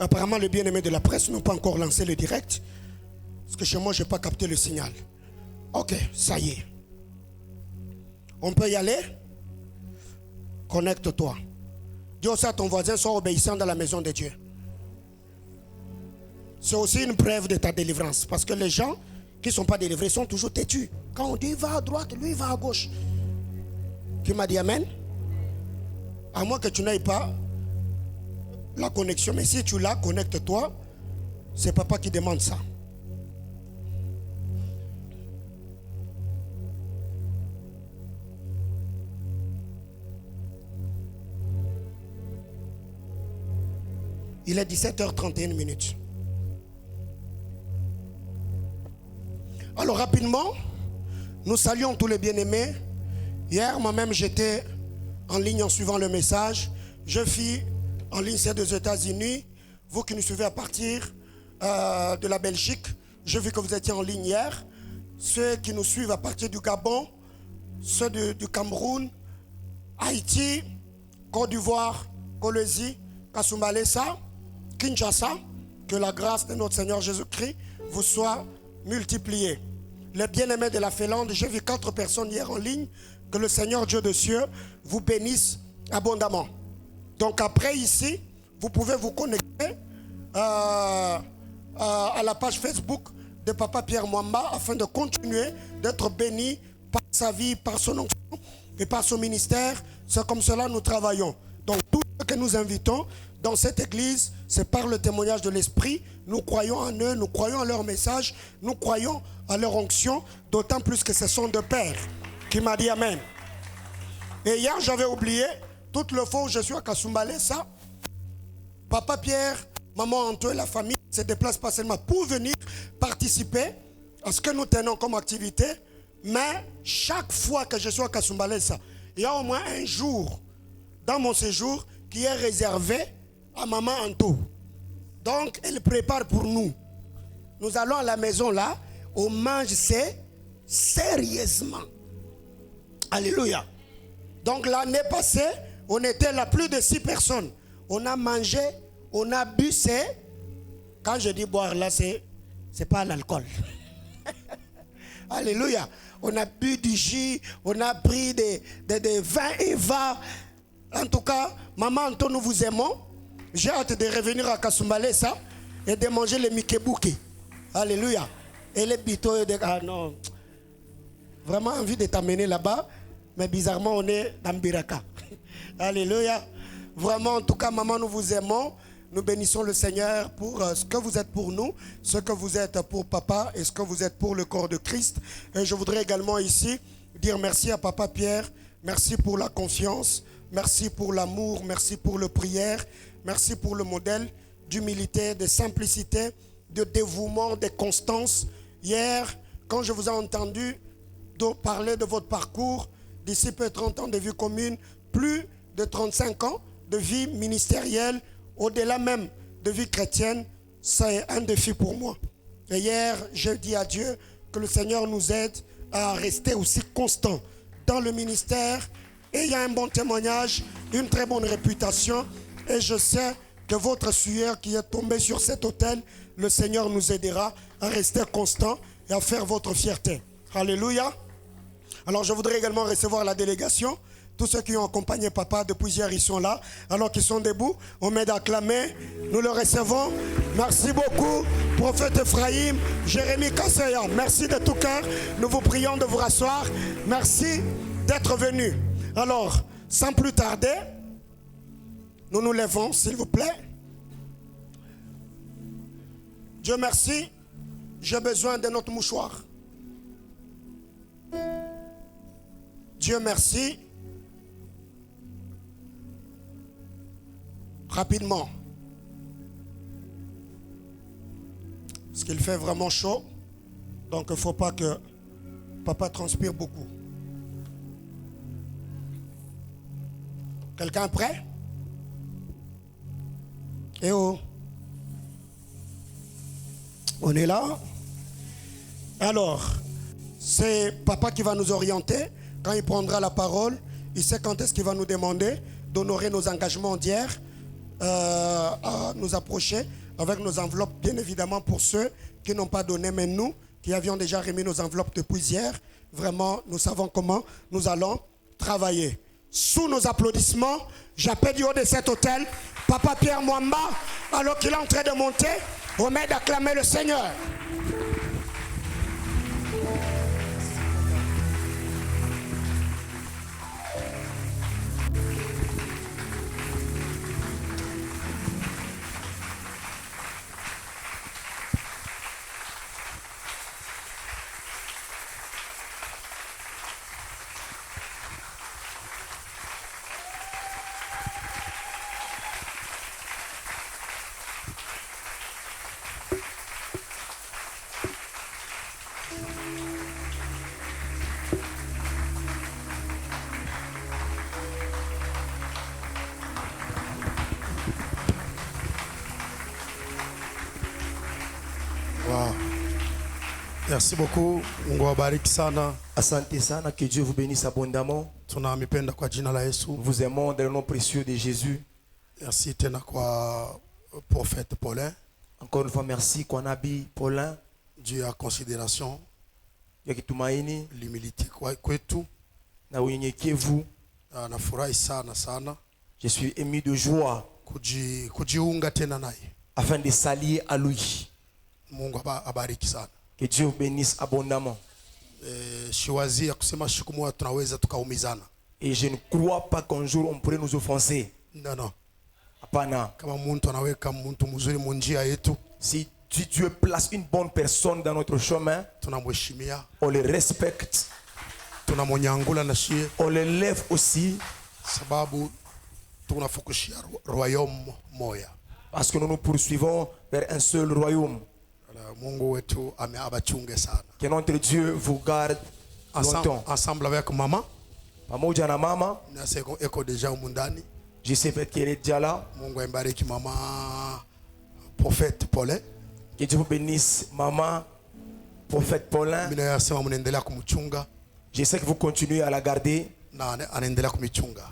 Apparemment, les bien-aimés de la presse n'ont pas encore lancé le direct. Parce que chez moi, je n'ai pas capté le signal. Ok, ça y est. On peut y aller? Connecte-toi. Dis aussi à ton voisin, sois obéissant dans la maison de Dieu. C'est aussi une preuve de ta délivrance. Parce que les gens qui ne sont pas délivrés sont toujours têtus. Quand on dit va à droite, lui va à gauche. Qui m'a dit amen? À moins que tu n'ailles pas la connexion. Mais si tu l'as, connecte-toi. C'est papa qui demande ça. Il est 17h31. Alors rapidement, nous saluons tous les bien-aimés. Hier, moi-même, j'étais en ligne en suivant le message. Je suis en ligne, c'est des États-Unis. Vous qui nous suivez à partir de la Belgique, je vu que vous étiez en ligne hier. Ceux qui nous suivent à partir du Gabon, ceux du Cameroun, Haïti, Côte d'Ivoire, Colombie, Kasumbalesa, Kinshasa, que la grâce de notre Seigneur Jésus-Christ vous soit multipliée. Les bien-aimés de la Finlande, j'ai vu 4 personnes hier en ligne. Que le Seigneur Dieu des cieux vous bénisse abondamment. Donc après ici, vous pouvez vous connecter à la page Facebook de Papa Pierre Mwamba afin de continuer d'être béni par sa vie, par son onction et par son ministère. C'est comme cela que nous travaillons. Donc tout ce que nous invitons dans cette église, c'est par le témoignage de l'Esprit. Nous croyons en eux, nous croyons en leur message, nous croyons à leur onction, d'autant plus que ce sont de pères. Qui m'a dit amen. Et hier, j'avais oublié, toute le fois où je suis à Kasumbalesa, Papa Pierre, Maman Anto et la famille se déplacent pas seulement pour venir participer à ce que nous tenons comme activité, mais chaque fois que je suis à Kasumbalesa, il y a au moins un jour dans mon séjour qui est réservé à Maman Anto. Donc, elle prépare pour nous. Nous allons à la maison là, on mange sérieusement. Alléluia. Donc l'année passée, on était là plus de 6 personnes. On a mangé, on a bu, quand je dis boire là, c'est pas l'alcool. Alléluia. On a bu du jus, on a pris des vins et vins. En tout cas, Maman Anto, nous vous aimons. J'ai hâte de revenir à Kasumbalesa et de manger les mikebuke. Alléluia. Et les bito. Ah non. Vraiment envie de t'amener là-bas. Mais bizarrement, on est dans Biraka. Alléluia. Vraiment, en tout cas, maman, nous vous aimons. Nous bénissons le Seigneur pour ce que vous êtes pour nous, ce que vous êtes pour papa et ce que vous êtes pour le corps de Christ. Et je voudrais également ici dire merci à Papa Pierre. Merci pour la confiance. Merci pour l'amour. Merci pour la prière. Merci pour le modèle d'humilité, de simplicité, de dévouement, de constance. Hier, quand je vous ai entendu parler de votre parcours, d'ici peu 30 ans de vie commune, plus de 35 ans de vie ministérielle, au-delà même de vie chrétienne, c'est un défi pour moi. Et hier, j'ai dit à Dieu que le Seigneur nous aide à rester aussi constant dans le ministère. Et il y a un bon témoignage, une très bonne réputation. Et je sais que votre sueur qui est tombée sur cet autel, le Seigneur nous aidera à rester constant et à faire votre fierté. Alléluia. Alors je voudrais également recevoir la délégation. Tous ceux qui ont accompagné papa depuis hier, ils sont là. Alors qu'ils sont debout, on m'aide à acclamer. Nous le recevons. Merci beaucoup, prophète Ephraim, Jérémie Kasseya. Merci de tout cœur. Nous vous prions de vous rasseoir. Merci d'être venus. Alors, sans plus tarder, nous nous levons, s'il vous plaît. Dieu merci, j'ai besoin de notre mouchoir. Dieu merci. Rapidement. Parce qu'il fait vraiment chaud. Donc il ne faut pas que papa transpire beaucoup. Quelqu'un est prêt? Eh oh. On est là. Alors, c'est papa qui va nous orienter. Quand il prendra la parole, il sait quand est-ce qu'il va nous demander d'honorer nos engagements d'hier. à nous approcher avec nos enveloppes, bien évidemment pour ceux qui n'ont pas donné, mais nous qui avions déjà remis nos enveloppes depuis hier, vraiment nous savons comment nous allons travailler. Sous nos applaudissements, j'appelle du haut de cet hôtel Papa Pierre Mwamba, alors qu'il est en train de monter, on met d'acclamer le Seigneur. Merci beaucoup. Mungu awabariki sana. Asante sana, que Dieu vous bénisse abondamment. Tunamipenda kwa jina la Yesu. Vous aimons dans le nom précieux de Jésus. Merci tena kwa prophète Paulin. Encore une fois, merci kwa nabii Paulin. Dieu a considération Ya kitumaini l'humilité kwetu. na unyenyekevu. Nafurahi sana sana. Je suis ému de joie kujiunga tena naye. afin de s'allier à lui. Mungu abariki sana. Que Dieu vous bénisse abondamment. Shiwazia kusema siku moja tunaweza tukaumizana. Et je ne crois pas qu'un jour on pourrait nous offenser. Non. Hapana. Kama mtu anaweka mtu mzuri munjia yetu, Si Dieu place une bonne personne dans notre chemin, tunamheshimia, on le respecte, tunamonyangula na shie, on l'élève aussi, sababu tunafukushia royaume moya. parce que nous nous poursuivons vers un seul royaume. Mungu wetu abachunge sana. Que notre Dieu vous garde longtemps. Ensemble avec maman. Pamoja na mama, Nasi eko deja umundani. je sais qu'elle est déjà là. Mungu ambariki mama prophète Paulin. Que Dieu vous bénisse, maman, prophète Paulin. Mimi nasema mnaendelea kumchunga. Je sais que vous continuez à la garder. Na anaendelea kumichunga.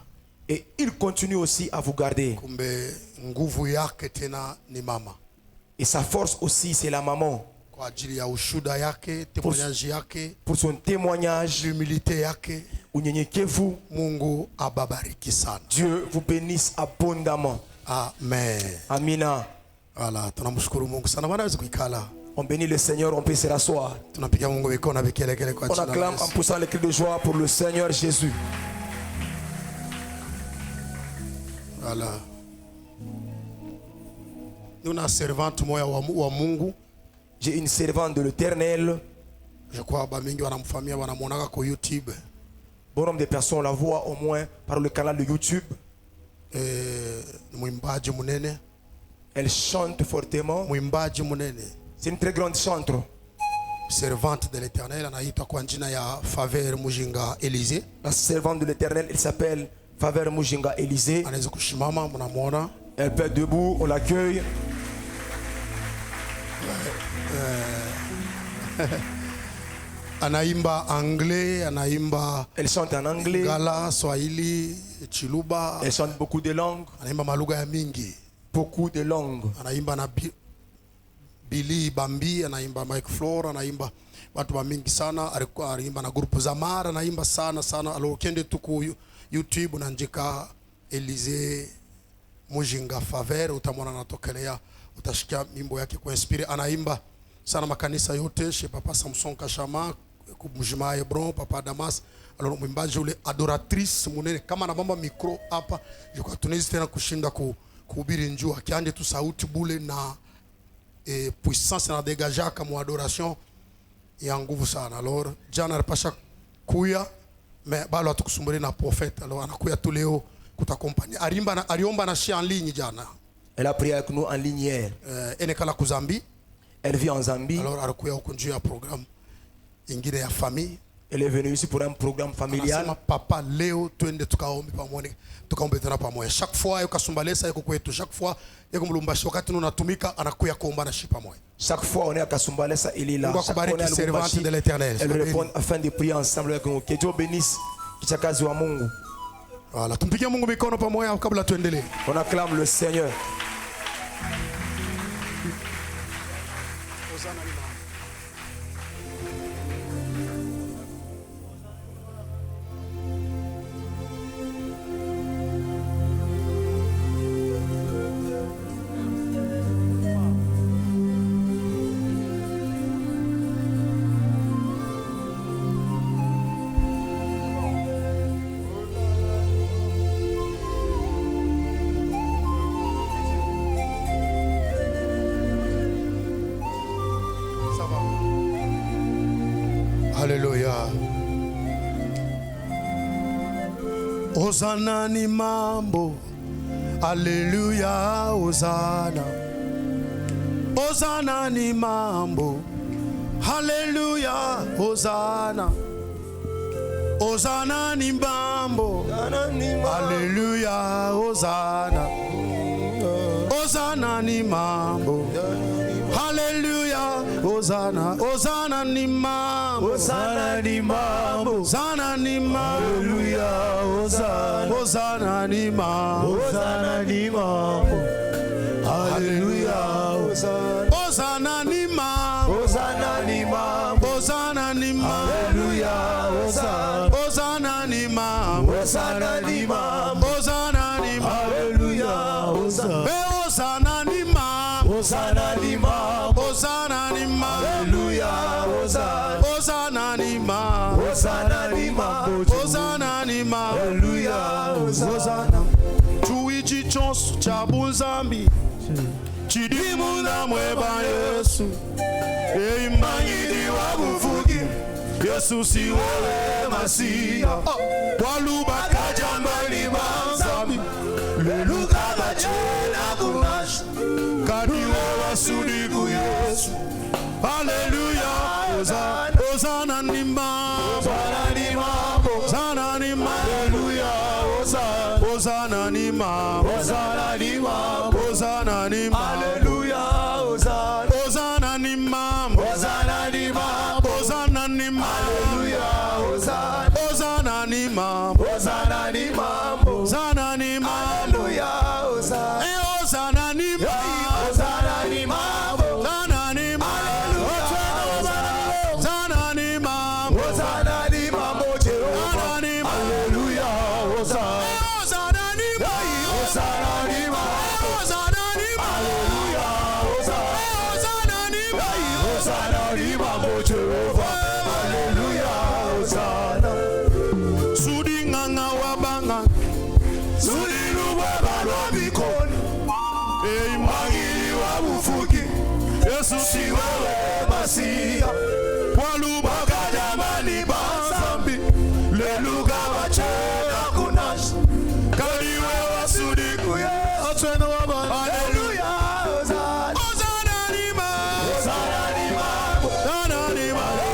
Et il continue aussi à vous garder. Kumbe nguvu yake tena ni mama. Et sa force aussi, c'est la maman. Kwa ajili ya ushuda yake, témoignage yake, Pour son témoignage, humilité yake, unyenyekevu. Mungu ababariki sana. Dieu vous bénisse abondamment. Amen. Amina. Voilà, tunamshukuru Mungu sana. Wanaweza kuikala. On bénit le Seigneur, on peut se rasseoir. Tunapiga Mungu mikono na vikelele kwa On jina la acclame en Yesu. poussant les cris de joie pour le Seigneur Jésus. Voilà. Nous avons servante moya wa Mungu. J'ai une servante de l'Éternel. Je crois que mingi wanamfamia wanamuonaka kwa YouTube. Bon nombre de personnes la voient au moins par le canal de YouTube. Mwimbaji munene. Elle chante fortement. Mwimbaji munene. C'est une très grande chanteuse. Servante de l'Éternel anaitwa kwa jina ya Faveur Mujinga Élysée. La servante de l'Éternel, elle s'appelle Faveur Mujinga Élysée. Anaweza kushimama, mnamuona. Elle peut être debout, on l'accueille. Anaimba anglais, anaimba Elle chante en anglais. Gala, Swahili, Chiluba. Elle chante beaucoup de langues. Anaimba malugha ya mingi. Beaucoup de langues. Anaimba na Billy Bambi, anaimba Mike Flora, anaimba watu wa mingi sana. Alikuwa anaimba na grupu za Mara, anaimba sana sana. Alo kende tu ku YouTube unanjika Élysée Mujinga Faveur, utamwona anatokelea, utashikia mimbo yake kwa inspire. Anaimba sana makanisa yote, chez Papa Samson Kashama, Mujima Hebron, Papa Damas. Alors mwimbaji ule adoratrice munene kama anabamba mikro hapa, yuko tunaweza tena kushinda kuhubiri njua kiande tu sauti bule na puissance na dégager kama adoration ya nguvu sana. Alors jana alipasha kuya mais bado atukusumburi na prophète. Alors anakuya tu leo kutakompania. Aliomba na shia en ligne jana. Elle a prié avec nous en ligne hier. Enekala ku Zambie. Elle vit en Zambie. Alors alikuya huko njoo ya programme ingine ya famille. Elle est venue ici pour un programme familial. Anasema papa leo twende tukaombe pamoja. Tukaombe tena pamoja. Chaque fois yuko Kasumbalesa yuko kwetu. Chaque fois yuko Mlumbashi wakati tunatumika anakuya kuomba na shi pamoja. Chaque fois on est à Kasumbalesa, il est là. Chaque fois on est à servante de l'Éternel. Elle répond afin de prier ensemble avec nous. Que Dieu bénisse kichakazi wa Mungu. Voilà, tumpigie Mungu mikono pamoja kabla tuendelee. On acclame le Seigneur. Haleluya. Hosana ni mambo. Haleluya, Hosana. Hosana ni mambo. Haleluya, Hosana. Hosana ni mambo. Haleluya, Hosana. Hosana ni mambo. Hallelujah, Hosanna, Hosanna ni mambo, Hosanna ni mambo, Hosanna ni mambo, Hallelujah, Hosanna, Hosanna ni mambo, Hosanna ni mambo, Hallelujah, Hosanna, Hosanna ni mambo, Hosanna ni mambo, Hosanna ni mambo, Hallelujah, Hosanna, Hosanna ni mambo, Hosanna ni mambo, Hosanna ni mambo, Hallelujah, Hosanna, Hosanna ni mambo, Hosanna ni mambo, Hosanna ni mambo, Hallelujah, Hosanna, Hosanna ni mambo, Hosanna ni mambo, Hosanna ni mambo, Hallelujah, Hosanna. Tuichi chonsu cha bunzambi chidimu na mweba Yesu eimanyidi wa bufugi Yesu si wewe Masia waluba kajambani banzambi leluka bachena kunash kadiwe wasudiku Yesu. Haleluya, Hosanna, Hosanna ni mambo, Hosanna ni mambo, Hosanna ni mambo, Haleluya, Hosanna, Hosanna ni mambo, Hosanna ni mambo, Hosanna ni mambo, Haleluya, Hosanna, Hosanna ni mambo, Hosanna ni mambo, Hosanna ni mambo, Haleluya, Hosanna, Hosanna ni mambo, Hosanna ni mambo, Hosanna ni mambo, Haleluya, Hosanna, Hosanna ni mambo, Hosanna ni mambo, Hosanna ni mambo. Yesu si wewe Masia waluba kajamani banzambi leluga bachena kunash kaliwe wasudiku Yesu Hallelujah, Hosanna ni mambo, Hosanna ni mambo, Hosanna ni mambo,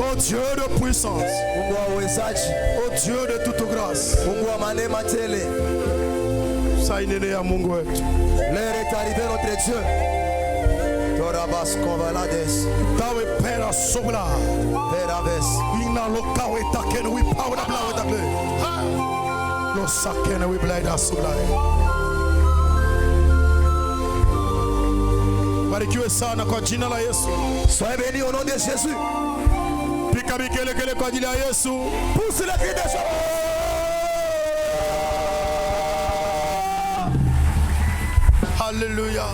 Oh Dieu de puissance, oh Dieu de toute grâce, ça est à Mungu wetu. L'heure est arrivée, notre Dieu. Torabas convalades. Tawe pera sobla. Peraves. Ina lokawe taken we power da blawe da gle. Lo saken we blade da sobla. Barikiwe sana kwa jina la Yesu. Soyez bénis au nom de Jésus. Pika bikele kele kwa jina la Yesu. Pousse le cri de joie. Alléluia.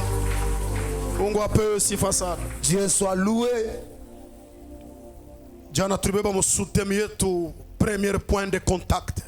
Mungu apewe sifa sana. Dieu soit loué. Jana tulibeba msutemi yetu premier point de contact.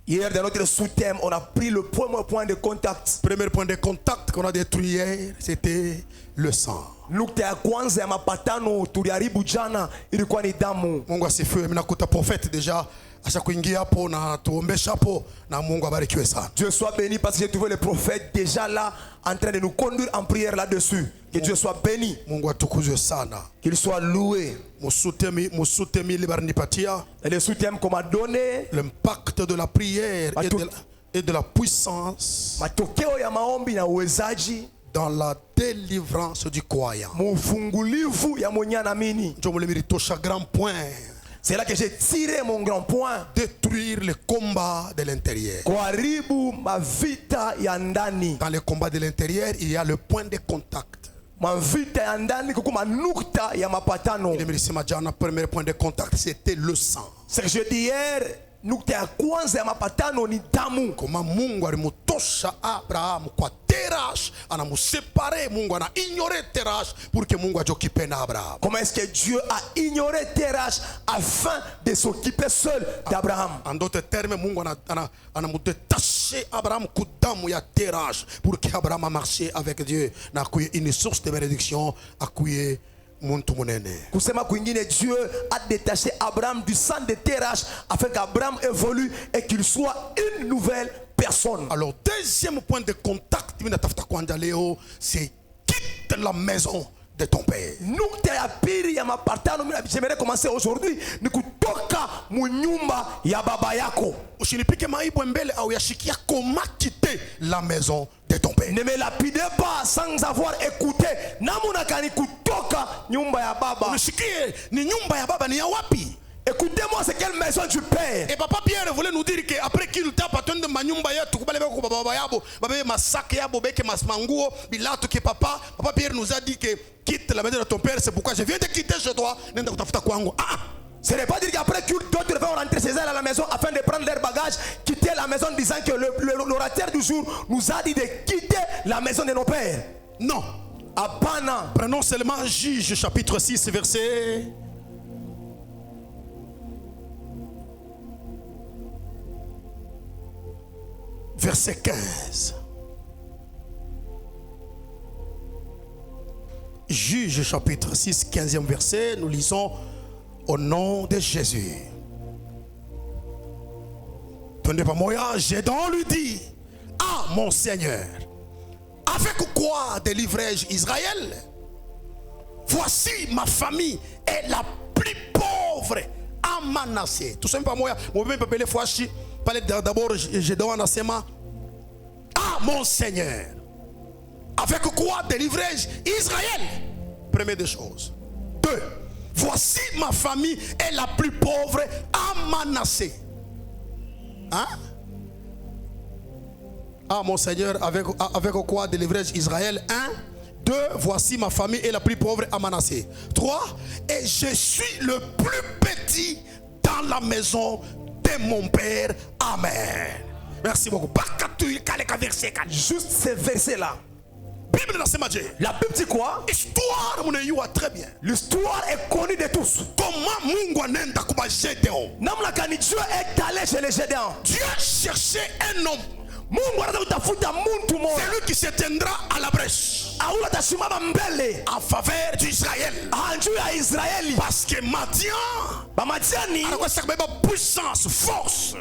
Hier dans notre sous-thème, on a pris le premier point de contact. Premier point de contact qu'on a détruit hier, c'était le sang. Nukta ya kwanza ya mapatano tuliharibu jana ilikuwa ni damu. Mungu asifiwe. Mimi nakuta prophète déjà acha kuingia hapo na tuombesha hapo na Mungu abarikiwe sana. Dieu soit béni parce que j'ai trouvé le prophète déjà là en train de nous conduire en prière là-dessus. Que Dieu soit béni. Mungu atukuzwe sana. Qu'il soit loué. Musutemi libarnipatia. Et le soutien qu'on m'a donné, l'impact de la prière et de la puissance matokeo ya maombi na uwezaji dans la délivrance du croyant. Mufungulivu ya mwenye anaamini. Grand point. C'est là que j'ai tiré mon grand point. Détruire le combat de l'intérieur. Kuharibu mavita ya ndani. Dans le combat de l'intérieur, il y a le point de contact. Mavita ya ndani kukuma nukta ya mapatano. Le premier point de contact, c'était le sang. C'est que je dis hier, nukta ya kwanza ya mapatano ni damu. Comment Mungu alimutosha Abraham kwa Terash, anamuséparé, Mungu ana ignoré Terash pour que Mungu ajokipe na Abraham. Comment est-ce que Dieu a ignoré Terash afin de s'occuper seul d'Abraham? En d'autres termes, Mungu ana détaché Abraham kudamu ya Terash pour que Abraham a marché avec Dieu, na kuye une source de bénédiction, akuye muntu munene. Kusema kwingine, Dieu a détaché Abraham du sang de Terash afin qu'Abraham évolue et qu'il soit une nouvelle personne. Alors deuxième point de contact, c'est quitte la maison de ton père. Nukta ya pili ya mapatano j'aimerais commencer aujourd'hui ni kutoka munyumba ya baba yako. Usinipike maibu mbele au yashikia koma quitter la maison de ton père. Ne me lapidez pas sans avoir écouté. Namuna kani kutoka nyumba ya baba. Unishikie ni nyumba ya baba ni ya wapi? Écoutez-moi, c'est quelle maison tu pères? Et papa Pierre voulait nous dire que après qu'il tape atende manyumba yetu kubale bako baba yabo babe masaka yabo beke masmanguo bilato que papa Pierre nous a dit que quitte la maison de ton père, c'est pourquoi je viens de quitter chez toi nenda kutafuta kwangu. Ce n'est pas dire qu'après culte, d'autres vont rentrer chez elles à la maison afin de prendre leur bagage, quitter la maison disant que l'orateur du jour nous a dit de quitter la maison de nos pères. Non. Apana. Prenons seulement Juge chapitre 6 verset... Verset 15. Juge chapitre 6, 15e verset, nous lisons au nom de Jésus. Tenez pas moi, Gédéon lui dit, ah mon Seigneur, avec quoi délivrai-je Israël? Voici ma famille est la plus pauvre à Manassé. Tout simplement moi, moi même pas les fois parler d'abord Gédéon Anassema. Ah mon Seigneur, avec quoi délivrai-je Israël? Première des choses. 2. Voici ma famille est la plus pauvre à Manassé. Hein? Ah mon Seigneur, avec quoi délivrai-je Israël? 1. 2. Voici ma famille est la plus pauvre à Manassé. 3. Et je suis le plus petit dans la maison de mon père. Amen. Merci beaucoup. Juste ces versets-là. La Bible dit quoi? Histoire, très bien. L'histoire est connue de tous. Comment Dieu est allé chez les Gédéons. Dieu cherchait un homme. C'est lui qui s'éteindra à la brèche en faveur d'Israël. Parce que Madian a puissance, force.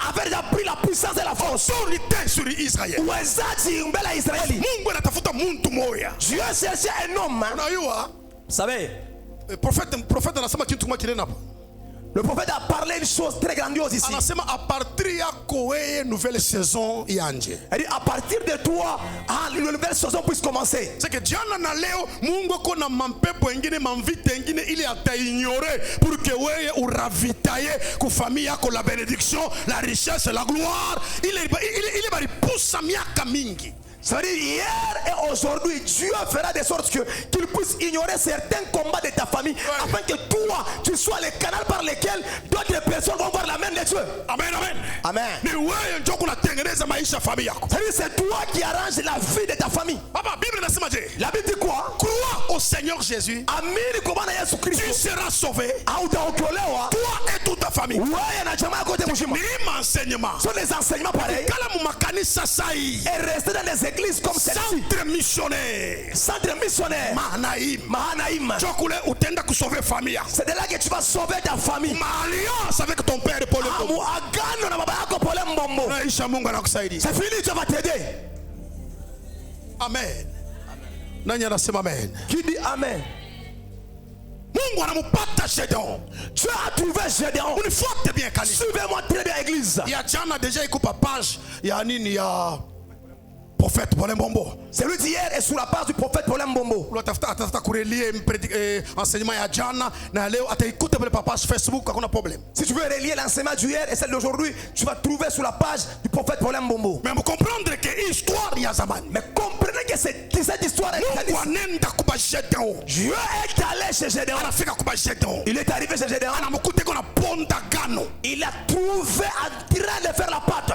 avait déjà pris la puissance et la force. Autorité sur Israël. Dieu cherchait un homme. Vous savez, le prophète anasema kitu kama kile napo. Le prophète a parlé une chose très grandiose ici. Anasema a partir ya koe nouvelle saison yanje. Elle dit à partir de toi, une nouvelle saison puisse commencer. C'est que jana na leo Mungu kona mampepo engine mamvite engine ili ataignore pour que wewe uravitaye ku famille yako la bénédiction, la richesse, la gloire. Il bari poussa miaka mingi. Ça veut dire hier et aujourd'hui, Dieu fera de sorte qu'il puisse ignorer certains combats de ta famille, afin que toi, tu sois le canal par lequel d'autres personnes vont voir la main de Dieu. Amen, amen. Amen. C'est toi qui arranges la vie de ta famille. La Bible dit quoi? Crois au Seigneur Jésus. Tu seras sauvé. Toi et toute ta famille. Ce sont des enseignements pareils. Et rester dans les églises comme celle-ci. Centre missionnaire. Centre missionnaire. Mahanaïm. C'est de là que tu vas sauver ta famille. Ma alliance avec ton père Paul Mbombo. C'est fini, Dieu va t'aider. Amen. Nani anasema amen? Qui dit amen? Mungu anamupata Gédéon. Tu as trouvé Gédéon. Unifuate bien kanisa. Suivez-moi très bien église. Ya jana déjà ikupa page ya nini ya prophète Paul Mbombo. Celui d'hier est sur la page du prophète Paul Mbombo. Atafuta kurelie enseignement ya jana na leo ataikuta pale page Facebook, hakuna problème. Si tu veux relier l'enseignement d'hier et celle d'aujourd'hui, tu vas trouver sur la page du prophète Paul Mbombo. Mais vous comprendre que histoire ya zamani. Mais comprenez que cette histoire est anenda kuba Gédéon. Dieu est allé chez Gédéon. Anafika kuba Gédéon. Il est arrivé chez Gédéon. Anamukute kona ponda gano. Il a trouvé en train de faire la pâte.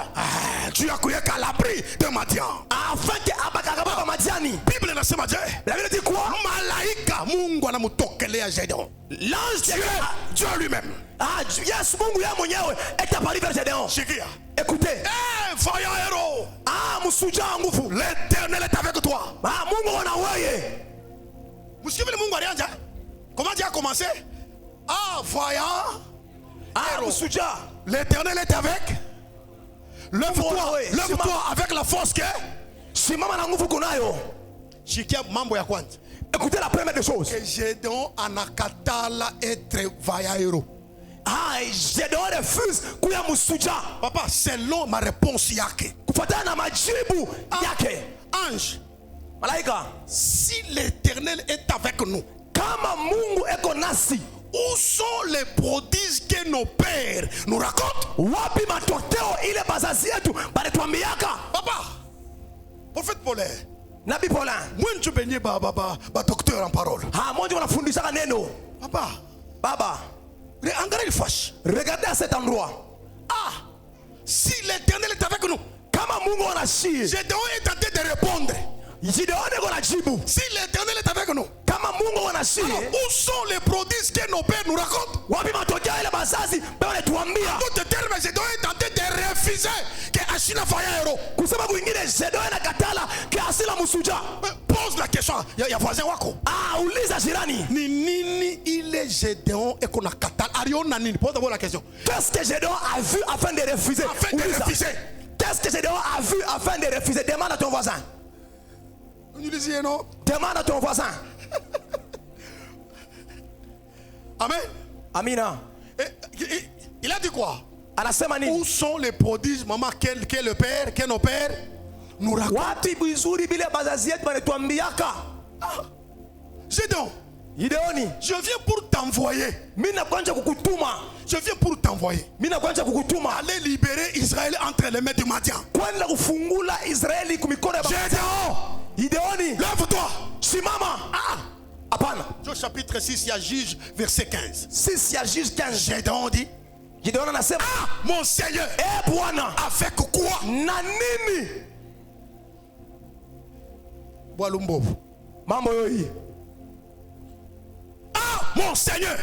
Dieu a kuyeka à l'abri de Madian. Afin que Abakagaba Madiani. Bible nasema je? La Bible dit quoi? Malaika Mungu anamutokelea Gédéon. L'ange Dieu lui-même. Yes, Mungu ya mwenyewe est apparu vers Gédéon. Shikia. Écoutez. Voyons héros. Musuja nguvu. L'Éternel est avec toi. Mungu ona wewe. Msikivile Mungu alianja. Comment Dieu a commencé? Voyons. Musuja. L'Éternel est avec. Lève-toi avec la force que simama na nguvu kunayo. Shikia mambo ya kwanza. Écoutez la première des choses. Que Gédéon anakatala être vailleur. Gédéon refuse kuya musuja. Papa, selon ma réponse yake. Kufatana na majibu yake. Ange. Malaika. Si l'Éternel est avec nous. Kama Mungu eko nasi. Où sont les prodiges que nos pères nous racontent? Wapi matokeo ile bazazi yetu banatuambiaka? Papa, prophète Paul. Nabi Paulin. Mwenje benye ba docteur en parole. Mwenje wanafundisha neno. Papa, baba. Regardez à cet endroit. Ah, si l'Éternel est avec nous, Kama Mungu anashie. Gédéon est en train de répondre. Gideoni kuna jibu. Si l'Éternel est avec nous, Kama Mungu anashie. alors où sont les prodiges que nos pères nous racontent? Wapi matokeo ile bazazi wanatuambia. D'autres termes, Gédéon est en train de refuser que Ashina Faya héros. Kusema kwingine Gideoni anakatala kiasila musuja. Pose la question, il y a voisin wako. Ah, uliza jirani. Ni nini ile Gédéon et qu'on a katala? Ariona nini? Pose d'abord la question. Qu'est-ce que Gédéon a vu afin de refuser? Afin de Uliza. refuser. Qu'est-ce que Gédéon a vu afin de refuser? Demande à ton voisin. Vous disiez non? Demande à ton voisin. Amen. Amina. Il a dit quoi? Anasema nini? Où sont les prodiges, maman, quel le père, quel nos pères nous racontent? Wapi vizuri bile bazazi yetu wanatuambiaka? Gédéon, Gideoni, je viens pour t'envoyer. mimi nakwanja kukutuma. Je viens pour t'envoyer. Mimi nakwanja kukutuma. Allez libérer Israël entre les mains du Madian. Kwenda kufungula Israeli kumikono ya Gédéon, Gideoni, lève-toi. simama. Hapana. Job chapitre 6, il y a Juge, verset 15. 6 ya Juge 15. Gédéon dit, Gideoni anasema, mon Seigneur, Bwana, avec quoi? na nini? Walumbovu. Mambo yoyi. Mon Seigneur,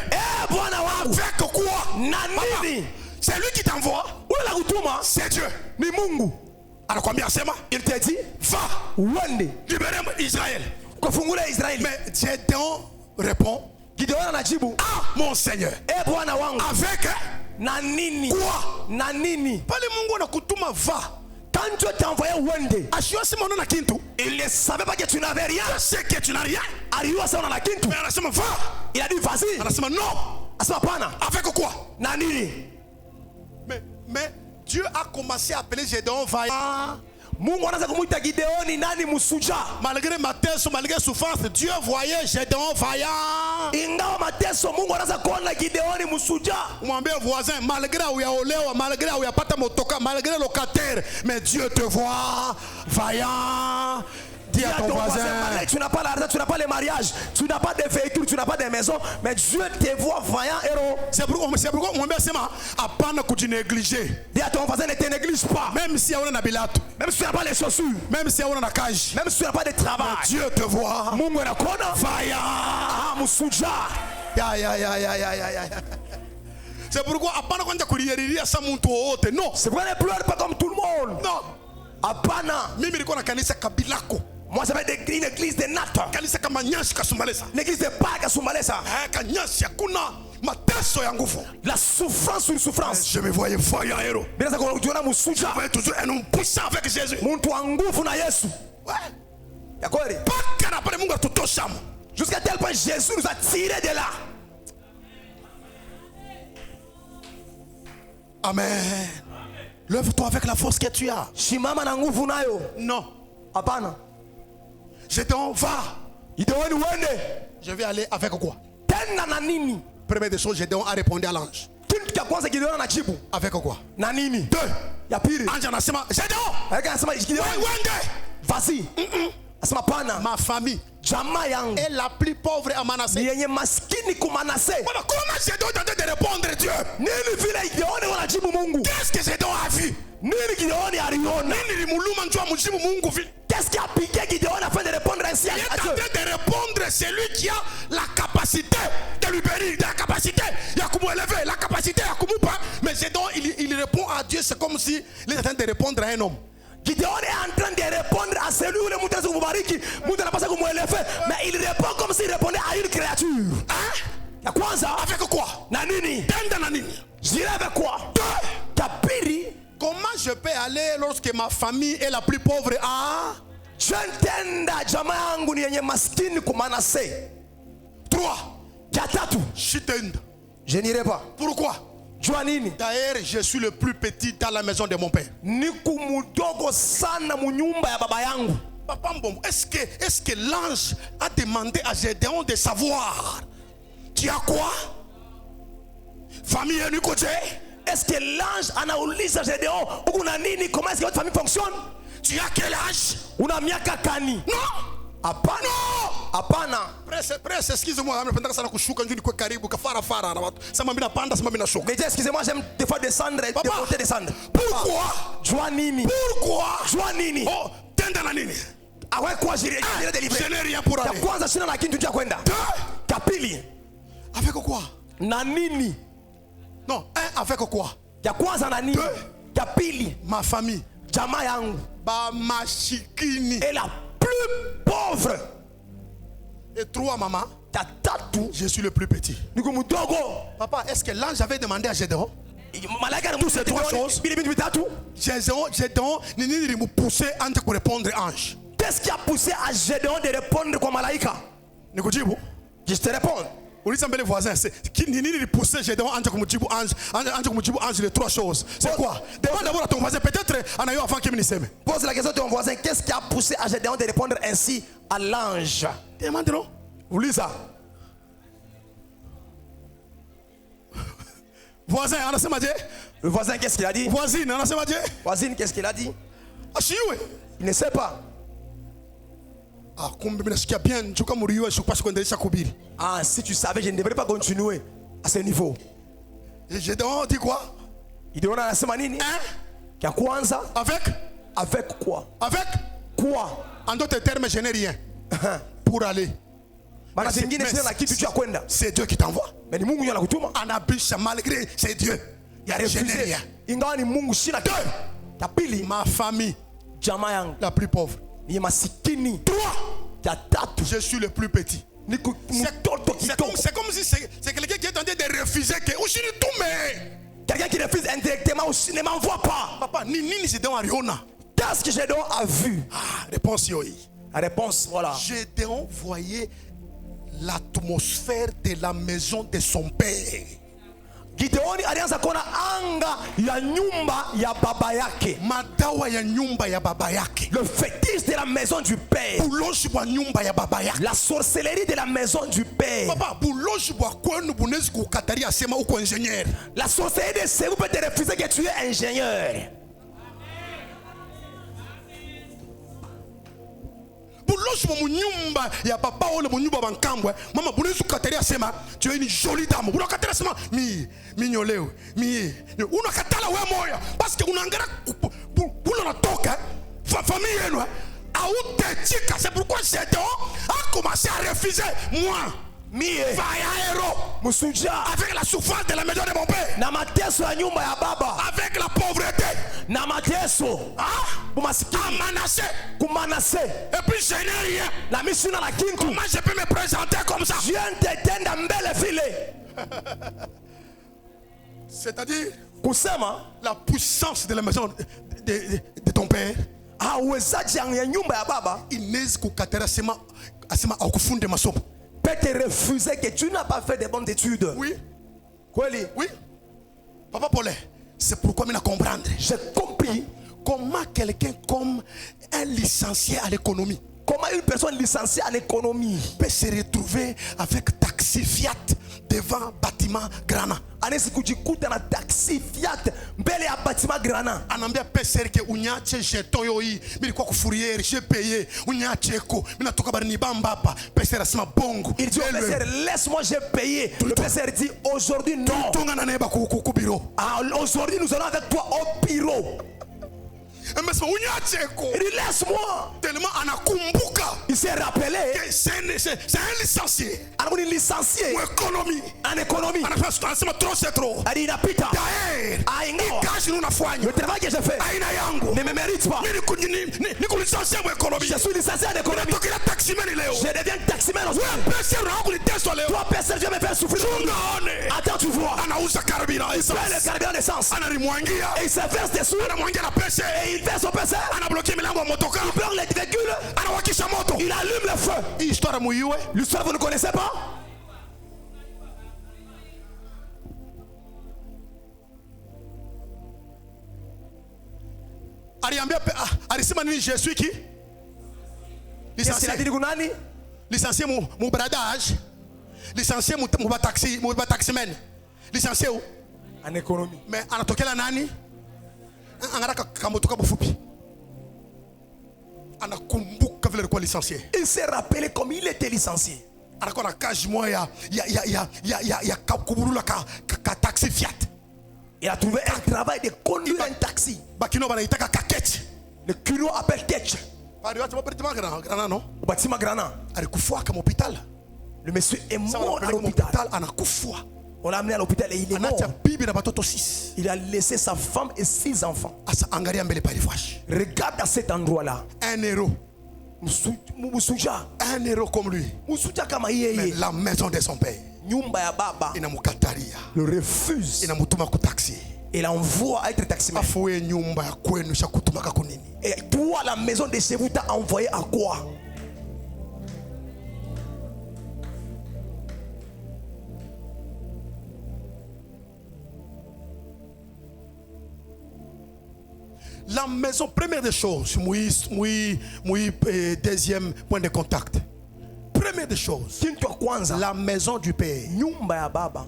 Bwana wangu, avec quoi? na nini? C'est lui qui t'envoie. Ule kutuma C'est Dieu. ni Mungu. Anakwambia sema, Il te dit, va uende libérer Israël. kufungula Israeli. Mais Gédéon répond, Gideoni anajibu, mon Seigneur, Bwana wangu, avec na nini? quoi? Na nini? Pale Mungu anakutuma va. Quand Dieu t'a envoyé uende, Ashio sema na kintu. il ne savait pas que tu n'avais rien. Je sais que tu n'as rien. Aliua sana na kitu. Mais anasema va. Il a dit vas-y. Anasema non. Asema pana. Avec quoi? Na nini? Mais Dieu a commencé à appeler Gédéon vaillant. Mungu anaanza kumuita Gideoni nani musuja. Malgré Matthias, malgré souffrance, Dieu voyait Gédéon vaillant. Ingawa mateso Mungu anaanza kuona Gideoni musuja. Mwambie voisin, malgré où il y a olewa, malgré où il y a pas ta motoka, malgré le locataire, mais Dieu te voit vaillant. Dis à ton voisin. Malgré tu n'as pas l'argent, tu n'as pas les mariages, tu n'as pas de véhicules, tu n'as pas de maison, mais Dieu te voit vaillant héros. C'est pourquoi mwambie sema hapana kujinégliger. Dis à ton voisin ne te néglige pas. Même si on a bilato, Même si tu n'as pas les chaussures, même si on a cage, même si tu n'as pas de travail. Dieu te voit Mungu anakuona vaillant. ah musuja. Ya. C'est pourquoi hapana kwanja kulieriria sa mtu wote. Non. C'est pourquoi ne pleure pas comme tout le monde. Non. Hapana. Mimi nilikuwa na kanisa kabilako. Moi j'avais une église de Nata. Kanisa kama Nyashi Kasumbalesa. Une église de Pâques à Soumalesa. Kanyashi hakuna mateso ya nguvu. La souffrance sur souffrance. Je me voyais vaillant héros. Bila za kujiona Je musuja. voyais toujours un homme puissant avec Jésus. Muntu wa nguvu na Yesu. Ouais. Ya kweli. Paka na pale Mungu atutosha. Jusqu'à tel point Jésus nous a tirés de là. Amen. Lève-toi avec la force que tu as. Shimama na nguvu nayo. Non. Hapana. Gédéon va. Gideoni uende. Je vais aller avec quoi? Tena na nini? Première des choses, Gédéon a répondu à l'ange. Kitu cha kwanza Gideoni anajibu. Avec quoi? Na nini? Deux. Ya pili. Ange anasema, Gédéon, Aka anasema Gideoni. wende. Vas-y. Asema pana. Ma famille Jamaa yangu est la plus pauvre à ni Manassé. yenye maskini kumanase. Voilà, comment Gédéon est en train de répondre Dieu? Nini vile Gideoni wanajibu Mungu? Qu'est-ce que Gédéon a vu? Nini Gideoni aliona? Nini limuluma njoo mjibu Mungu vile? Qu'est-ce qui a piqué Gideoni afin de répondre ainsi Il à est en Dieu? train de répondre celui qui a la capacité de lui bénir, la capacité de élever, la capacité de kumupa. Mais Gédéon, il répond à Dieu, c'est comme si il est en train de répondre à un homme. Gideoni est en train de répondre à celui où le mtu anaweza kumbariki, mtu anapaswa kumuelefe, mais il répond comme s'il répondait à une créature. Hein? Ya kwanza Avec quoi? na nini? Tenda na nini? J'irai avec quoi? Ya pili, Comment je peux aller lorsque ma famille est la plus pauvre à? je ntenda jamaa yangu ni yenye maskini kumanase. 3. Ya tatu, Chitenda. je n'irai pas. Pourquoi? Jua nini? D'ailleurs, je suis le plus petit dans la maison de mon père. Niku mudogo sana munyumba ya baba yangu. Papa Mbombo, est-ce que l'ange a demandé à Gédéon de savoir tu as quoi? Famille est côté? Est-ce que l'ange anauliza Gedeon uko na nini? Comment est-ce que votre famille fonctionne? Tu as quel âge? Una miaka kani? Non. Hapana. Hapana. Presse, excusez-moi, napenda sana kushuka njoo niko karibu kafara na watu. Sema mimi napanda, sema mimi nashuka. Mais excusez-moi, j'aime des fois descendre et Papa. des fois descendre. Pourquoi? Joie nini? Pourquoi? Joie nini? Oh, tenda na nini? Awe kwa jiri deliver. Je n'ai rien pour Ya aller. kwanza sina na kitu cha kwenda. Ya pili Avec quoi? na nini? Non, avec quoi? Ya kwanza na nini? Ya pili Ma famille. jamaa yangu. Ba mashikini. Et la plus pauvre. Et 3 maman. Ya tatu Je suis le plus petit. niko mdogo. Papa, est-ce que l'ange avait demandé à Gédéon? Malaika Tous ces 3 choses. Bili bintu bitatu. Gédéon, nini me pousser entre pour répondre ange. Qu'est-ce qui a poussé à Gédéon de répondre kwa malaika? Nikujibu. Je te réponds. Uliza mbele voisin, c'est nini pousser Gédéon entre kumujibu ange, entre kumujibu ange les 3 choses. C'est quoi? Demande d'abord à ton voisin, peut-être en ayant avant qu'il me dise. Pose la question à ton voisin. Qu'est-ce qui a poussé à Gédéon de répondre ainsi à l'ange? Demande-le. Uliza. Voisin, anasema je? Le voisin, qu'est-ce qu'il a dit? Voisine, anasema je? Voisine, qu'est-ce qu'il a dit? Ashiwe. Il ne sait pas. Ah, kumbe mimi nasikia bien, njuka muriwe sikupaswa kuendelea kuhubiri. Ah, si tu savais, je ne devrais pas continuer à ce niveau. Et Gédéon dit quoi? Il dit, on a la nini? Hein? Kia kwanza? Avec quoi? Avec Quoi? En d'autres termes, je n'ai rien pour aller. Bana zingine sina na kitu cha kwenda. C'est Dieu qui t'envoie. Mais ni Mungu yeye anakutuma. Anabisha malgré c'est Dieu. Il a Je n'ai refusé. rien. Ingawa ni Mungu sina kitu. Ya pili, Ma famille, jamaa yangu la plus pauvre. ni masikini. 3. Ya tatu, Je suis le plus petit. niko mtoto kitoko. C'est comme si c'est quelqu'un qui est en train de refuser que Ushiri Toume. Quelqu'un qui refuse indirectement aussi ne m'envoie pas. Papa, nini Gédéon Ariona? Qu'est-ce que Gédéon a vu? Ah, réponse yoi. La réponse, voilà. Gédéon voyait l'atmosphère de la maison de son père. Gideoni alianza kuona anga ya nyumba ya baba yake. Madawa ya nyumba ya baba yake. Le fétiche de la maison du père. Buloshi bwa nyumba ya baba yake. La sorcellerie de la maison du père. Papa, buloshi bwa kwenu bunezi kukataria sema uko ingénieur. La sorcellerie de chez vous peut te refuser que tu es ingénieur. Buloshi bwa nyumba ya papa ole mu nyumba bankambwe. Mama bunezi kukataria sema tu es une jolie dame. Unakataria sema mi nyolewe. Unakatala we moya parce que unaangalia bula natoka famille yenu. C'est pourquoi Gédéon a commencé à refuser moi. Avec la souffrance de la maison de mon père. Na mateso ya nyumba ya baba. Avec la pauvreté. Na mateso. Amanase. Kumanase. Et puis je n'ai rien. Na misuna la kintu. Comment je peux me présenter comme ça? Je viens te tenda mbele vile. C'est-à-dire kusema la puissance de la maison de ton père. Uwezaji ya nyumba ya baba Inezi kukatera sema akufunde masomo. Peut te refuser que tu n'as pas fait de bonnes études. Oui. Kweli? Oui. Papa Paul, c'est pourquoi je comprendre. J'ai compris comment quelqu'un comme un licencié à l'économie, comment une personne licenciée en économie peut se retrouver avec taxi Fiat devant bâtiment Grana. Anaweza kujikuta na taxi Fiat mbele ya bâtiment Grana. Anaambia pesa que unyache jeton yoi, nilikuwa kufuriere, j'ai payé, unyache ko, mimi natoka bari ni bamba hapa. Pesa rasima bongo. Il dit au père, laisse-moi, j'ai payé. Le père dit aujourd'hui non. Tonga na neba ku bureau. Aujourd'hui nous allons avec toi au bureau. Il dit laisse-moi. Tellement anakumbuka. Il s'est rappelé. C'est un licencié. Un licencié. En économie. En économie. Anasema trop c'est trop. Il inapita. Le travail que j'ai fait ne me mérite pas. Je suis licencié en économie. Je deviens taximan. Toi personne je me fais souffrir. Attends tu vois. Il fait le carburant d'essence. Et il se verse dessus. Et il verse au PC. Il bloque les véhicules. Il allume le feu. L'histoire vous ne connaissez pas? Alisema nini? Je suis qui? Licencié mon bradage. Licencié mon taximan. Licencié où? En économie. Mais anatokela nani? Angaraka kamotoka bufupi. Anakumbuka rappelé quoi licencié. Il s'est rappelé comme il était licencié. Alors qu'on a cage moi ya kakuburula ka taxi Fiat. Il a trouvé un travail de conduire un taxi. Bakino banaitaka kaketch. Le culot appelle Ketch. Pari watu bapelitema grana no. Au bâtiment Grana. Alikufua kama hôpital. Le monsieur est Ça mort va à l'hôpital. anakufua. On l'a amené à l'hôpital et il est mort. Anacha bibi na batoto 6. Il a laissé sa femme et 6 enfants. Asa angalia mbele pale fwash. Regarde à cet endroit-là. 1 euro. Musuja. 1 euro comme lui. Musuja kama Mais yeye. la maison de son père. Nyumba ya baba. Inamukataria. Le refuse. Inamutuma ku taxi. Il envoie à être taximan. Afue nyumba ya kwenu shakutumaka kunini. Et toi, la maison de chez vous t'a envoyé à quoi? La maison, première des choses, deuxième point de contact. Première des choses, la maison du Père Nyumba ya baba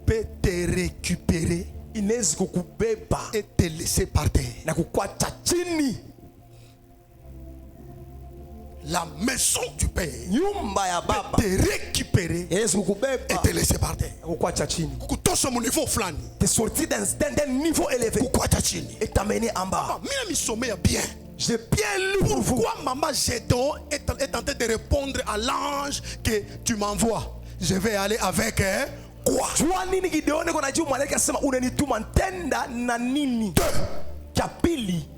peut te récupérer inaweza kukubeba et te laisser par terre. na kukwacha chini. La maison du Père Nyumba ya peut baba te récupérer inaweza et kukubeba te laisser par terre. na kukwacha chini. Kukutosha mon niveau flani. Te sortir d'un niveau élevé Kukwacha chini. et t'amener en bas. Mina misomé bien. J'ai bien lu pour vous. Pourquoi maman Gédon est en train de répondre à l'ange que tu m'envoies? Je vais aller avec quoi? Jua nini Gideoni kuna jibu malaika sema unanituma ntenda na nini? Cha pili,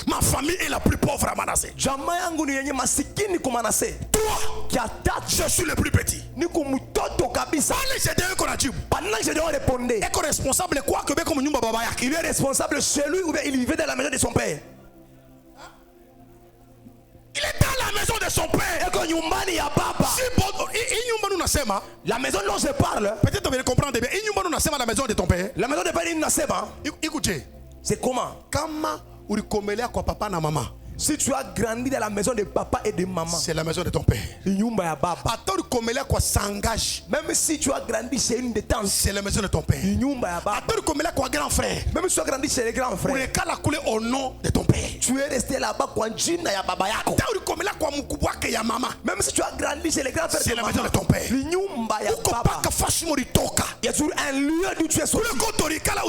ma famille est la plus pauvre à Manassé. jamaa yangu ni yenye masikini kwa Manase. Toi, Cha tatu, je suis le plus petit. niko mtoto kabisa. Pale Gédon qu'on a dit. Pendant que Gideoni répondait, Est responsable quoi que comme nyumba baba yake. il est responsable chez lui ou bien il vivait dans la maison de son père. Il est dans la maison de son père. Eko nyumbani ya baba. Si bon, nyumba nous nasema. La maison dont je parle, Peut-être on va comprendre bien. Nyumba nous nasema la maison de ton père. la maison de père inasema, Écoutez, c'est comment? kama ulikomelea kwa papa na mama, Si tu as grandi dans la maison de papa et de maman, c'est la maison de ton père. nyumba ya baba. Ata ulikomelea kwa sangage, Même si tu as grandi chez une des tantes, c'est la maison de ton père. nyumba ya baba. Ata ulikomelea kwa grand frère, Même si tu as grandi chez les grands frères, ulikala kule au nom de ton père. tu es resté là-bas kwa jina ya baba yako. Ata ulikomelea kwa mkubwa wake ya mama, Même si tu as grandi chez les grands frères c'est de la maison maman, de ton père. nyumba ya Uko baba. paka fashi molitoka. Il y a toujours un lieu d'où tu es sorti. Kule koto ulikala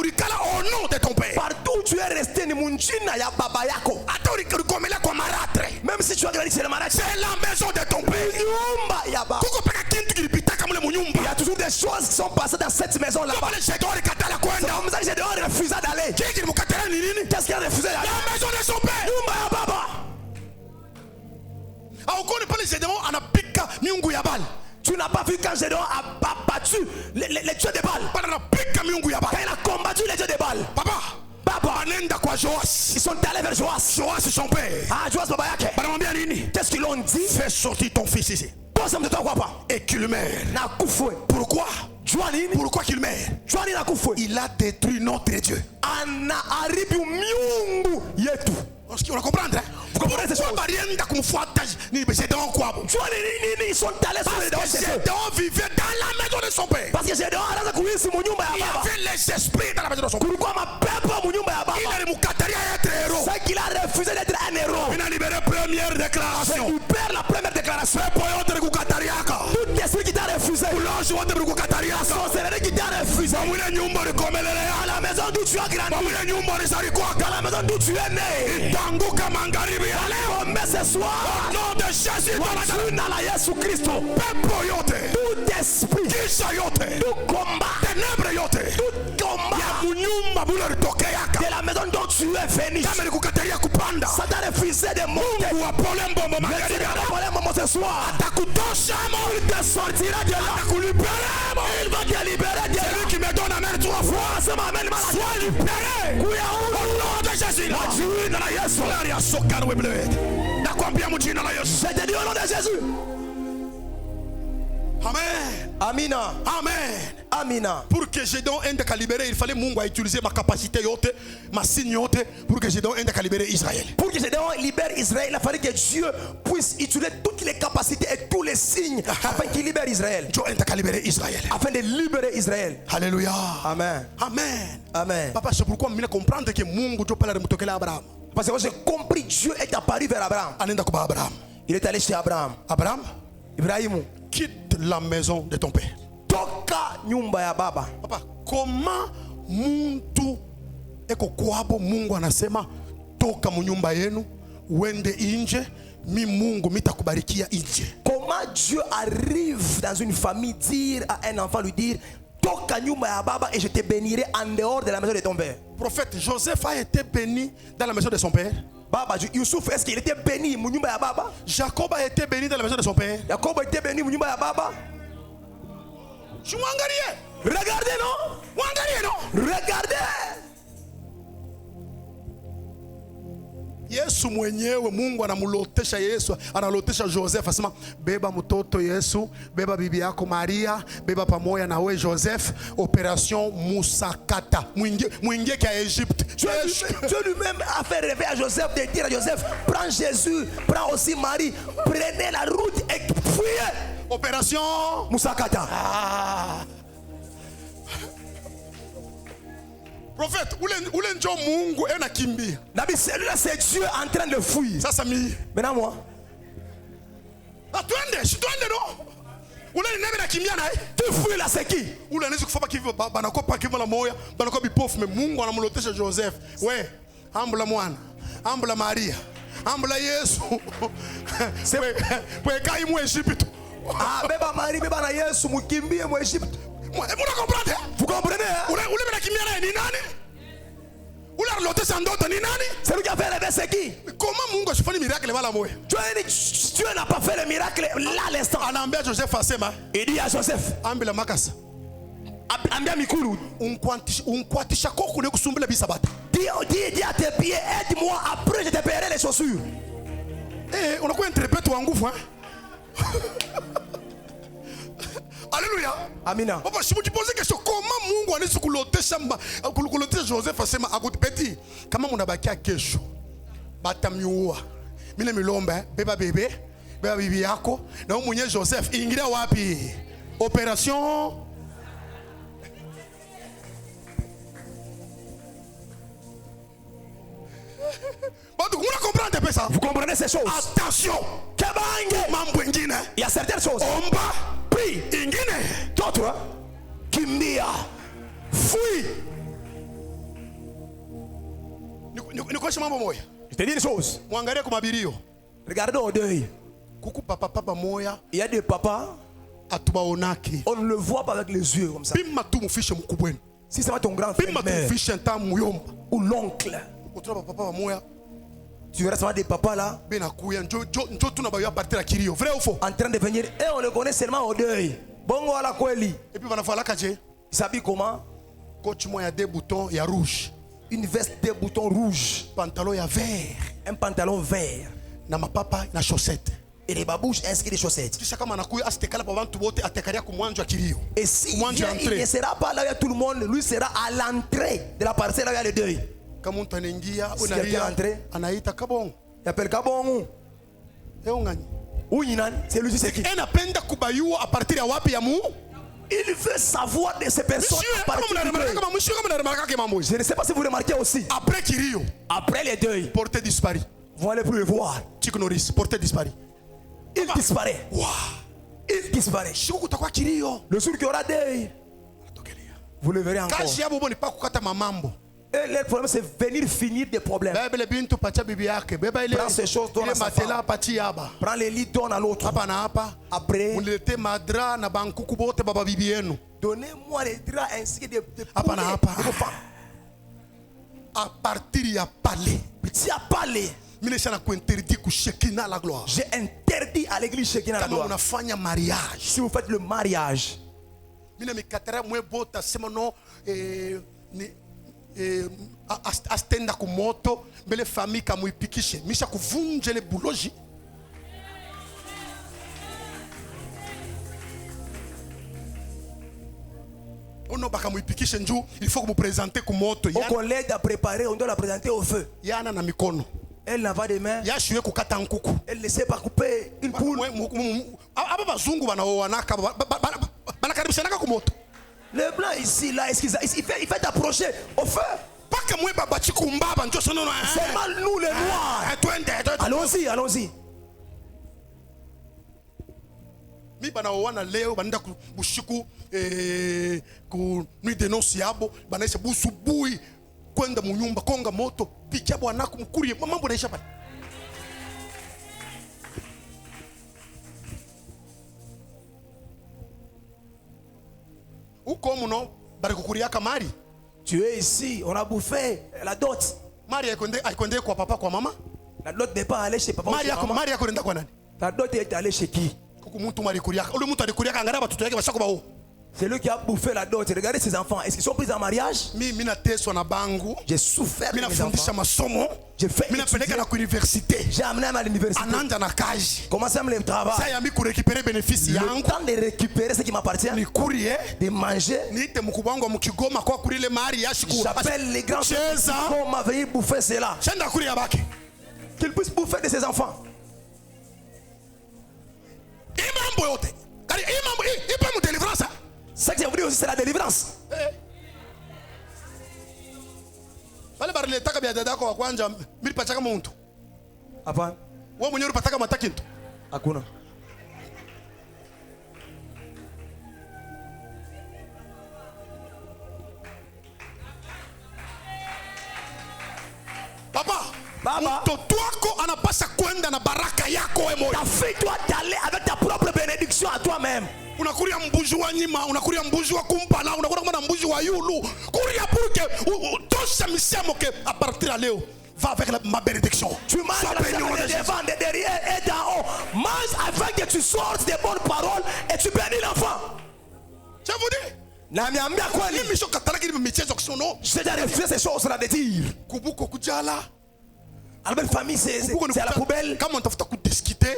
au nom de ton père. Partout où tu es resté ni munjina ya baba yako. Ata ulikomelea kwa maratre, Même si tu as grandi chez les malades, c'est la maison de ton père. nyumba ya baba. Kuko paka kintu kilipitaka mule Il y munyumba. a toujours des choses qui sont passées dans cette maison là-bas. Pale Gédon katala C'est kwenda. comme ça que j'ai dehors refusé d'aller. Kiki mukatala ni nini? Qu'est-ce qu'il a refusé d'aller? La maison de son père. Nyumba ya baba. Aukoni pale Gédon anapika miungu ya Baal. Tu n'as pas vu quand Gédéon a battu les dieux de Baal. Bana anapika miungu ya Quand Baal. il a combattu les dieux de Baal. Papa, Baba, anenda kwa Joas. ils sont allés vers Joas. Joas son père. Ah, Joas baba yake. Banamwambia nini? Qu'est-ce qu'ils l'ont dit? Fais sortir ton fils ici. Posa mtoto wako hapa. Et qu'il meurt. Na kufwe. Pourquoi? Jua nini? Pourquoi qu'il meurt? Jua nini na kufwe? Il a détruit notre Dieu. Anaharibu miungu yetu. On va comprendre, hein? Vous comprenez ces choses? Pourquoi barienda kumfuata ni Gédon kwa? Jua nini ils sont allés sur les Parce que dehors. Gédon vivait dans la maison de son père. Parce que Gédéon anaanza kuishi munyumba Il ya y baba. avait les esprits dans la maison de son père. Kulikuwa mapepo munyumba ya baba. Il a mukataria être héros. C'est qu'il a refusé d'être un héros. Il a libéré première déclaration. Il perd la première déclaration. Poyote kukatariaka. Tout esprit qui t'a refusé. Ulozi wote kukatariaka. Sorcellerie qui t'a refusé. Mwile nyumba likomelelea. À la maison d'où tu as grandi. Mwile nyumba lisalikwaka. Dans la maison d'où tu es né. Itanguka magharibi ya leo. Mais ce soir. Au nom de Jésus. Jina la Yesu Kristo. Pepo yote. Tout esprit. Kisha yote. Tout combat. Tenebre yote. Tout combat. Ya munyumba bule litokeaka. De la maison dont tu es venu. Kama likukataria kupanda. Ça t'a refusé de monter. Mungu apole mbombo Mais magharibi tu ya vas leo. parler maman ce soir. Atakutosha mo. Il te sortira de là. Atakulibere mo. Il va te libérer de là. Celui qui me donne amen 3 fois. C'est ma mère. Sois libéré. Kuya Au nom de Jésus. Kwa jina la Yesu. Flari ya soka we bled. Nakwambia mjina la Yesu. Je te dis au nom de Jésus. Amen. Amina. Amen. Amina. Pour que Gédon ende libérer, il fallait Mungu utiliser ma capacité yote, ma signe yote pour que Gédon ende libérer Israël. Pour que Gédéon libère Israël, il a fallu que Dieu puisse utiliser toutes les capacités et tous les signes afin qu'il libère Israël. Dieu ende libérer Israël. Afin de libérer Israël. Alléluia. Amen. Amen. Amen. Papa, c'est pourquoi je comprendre que Mungu Dieu parle de Abraham. Parce que j'ai compris, Dieu est apparu vers Abraham. Anenda kuba Abraham. Il est allé chez Abraham. Abraham, Ibrahim, quitte la maison de ton père. toka nyumba ya baba. Papa, comment muntu eko kwabo Mungu anasema toka munyumba yenu uende inje mi Mungu mitakubarikia inje. Comment Dieu arrive dans une famille dire à un enfant, lui dire toka nyumba ya baba et je te bénirai en dehors de la maison de ton père. Prophète Joseph a été béni dans la maison de son père. Baba, Youssouf, est-ce qu'il était béni munyumba ya baba? Jacob a été béni dans la maison de son père. Jacob a été béni munyumba ya baba? Regardez, non? Regardez. Yesu mwenyewe Mungu anamlotesha Yesu, analotesha Joseph asema beba mtoto Yesu, beba bibi yako Maria, beba pamoja na we Joseph, opération Musakata. Muingie kwa Egypte. Dieu lui-même a fait rêver à Joseph de dire à Joseph, prends Jésus, prends aussi Marie, prenez la route et fuyez. Opération Musakata. Prophète, ule njo Mungu ena kimbia. Celui-là c'est Dieu en train de fuir. Sasa mi. Maintenant moi. Atwende, shitwende no. Ule ni nebe na kimbia naye. Tu fuis là c'est qui? Ule anaweza kufa kivi banako pa kivi la moya, banako bipofu me Mungu anamlotesha Joseph. We, ambula mwana, ambula Maria, ambula Yesu. We kai mu Egypte. Ah, beba Marie, beba na Yesu mukimbie mu Egypte. Vous comprenez? C'est lui qui a fait rêver, c'est qui? Comment Mungu ashifanya miracle wala moya? Dieu n'a pas fait le miracle là l'instant. Anaambia Joseph asema, il dit à Joseph, ambila makasa. Ambia mikulu. Unkwatisha koko ne kusumbula bisabata. Dis à tes pieds, aide-moi, après je te paierai les chaussures. Eh, unakuwa interprète wa nguvu, hein? Alléluia. Amina. Papa, si vous te posez question, comment Mungu anaweza kulotesha Joseph asema akutipeti kama munabakia kesho batamiua. Mimi milomba beba bebe, beba bibi yako na mwenye Joseph ingilia wapi? Opération vous comprenez ces choses? Attention. Il y a certaines choses. Omba. Prie. D'autres. Kimbia. Fuis. Je te dis une chose. Regardez au deuil. Il y a des papas. On ne le voit pas avec les yeux comme ça. Si c'est pas ton grand frère ou l'oncle, tu verras seulement des papas là en train de venir et on le connaît seulement au deuil. Bongo ala kweli. Et puis il s'habille comment? Une veste de boutons rouges, pantalon vert, un pantalon vert, na mapapa na chaussette. Et les babouches inscrites des chaussettes. Et si il ne sera pas là où il y a tout le monde, lui sera à l'entrée de la parcelle là où il y a le deuil. Si quelqu'un est entré, il appelle Kabon. C'est lui qui c'est qui? Il veut savoir de ces personnes. Je ne sais pas si vous remarquez aussi. Après les deuils, portée disparu. Vous n'allez plus le voir. Portée disparu. Il disparaît. Wow. Il disparaît. Le jour qu'il y aura deuil, vous le verrez encore. Et le problème c'est venir finir des problèmes. Prends ces choses, donne à sa femme. Prends les lits, donne à l'autre. Après, donnez-moi les draps ainsi que des poulets de vos femmes. À partir de parler. Tu as parlé. J'ai interdit à l'église Shekinah la gloire. Si vous faites le mariage, astenda kumoto mbele famille kamuipikishe misha kuvunja le buloji. Ono baka muipikishe njoo, il faut que vous présenter kumoto. On l'aide à préparer, on doit la présenter au feu. Yana na mikono. Elle n'a pas de main. Yashuye kukata nkuku. Elle ne sait pas couper une poule. Aba bazungu banaoanaka banakaribisha naka kumoto. Le blanc ici, là, il fait t'approcher au feu. Pas Seulement nous les noirs. Allons-y, allons-y. Mi banaoana leo banaenda bushiku ku nuit de noces yabo banaisha busubui kwenda munyumba konga moto picha bwana kumkurie mambo naisha pale. Uko muno bari kukuria kamari. Tu es ici, on a bouffé la dot. Mari aikonde kwa papa kwa mama. La dot n'est pas allée chez papa. Mari yako nenda kwa nani? La dot est allée chez qui? C'est lui qui a bouffé la dot. Regardez ses enfants. Est-ce qu'ils sont pris en mariage? J'ai souffert de mes enfants. J'ai fait l'université. J'ai amené à l'université. Commencé à me travailler. Le temps de récupérer ce qui m'appartient. De manger. J'appelle les grands qui m'avaient bouffé cela. Qu'ils puissent bouffer de ses enfants. Ce que je vous dis aussi, c'est la délivrance. Apa? Hakuna. Papa, Baba, ta fille doit aller avec ta propre bénédiction à toi-même. Unakuria mbuzi wa nyima, unakuria mbuzi wa kumpala, unakuria kama mbuzi wa yulu. Kuria pour que tosha misemo que à partir de leo va avec ma bénédiction. Tu manges la devant, de derrière et d'en haut. Mange afin que tu sortes des bonnes paroles et tu bénis l'enfant. Je vous dis. Namiambia kweli. J'ai déjà refusé ces choses-là de dire. Kubuko kujala. À la belle famille, c'est à la poubelle. Comment on fait discuter?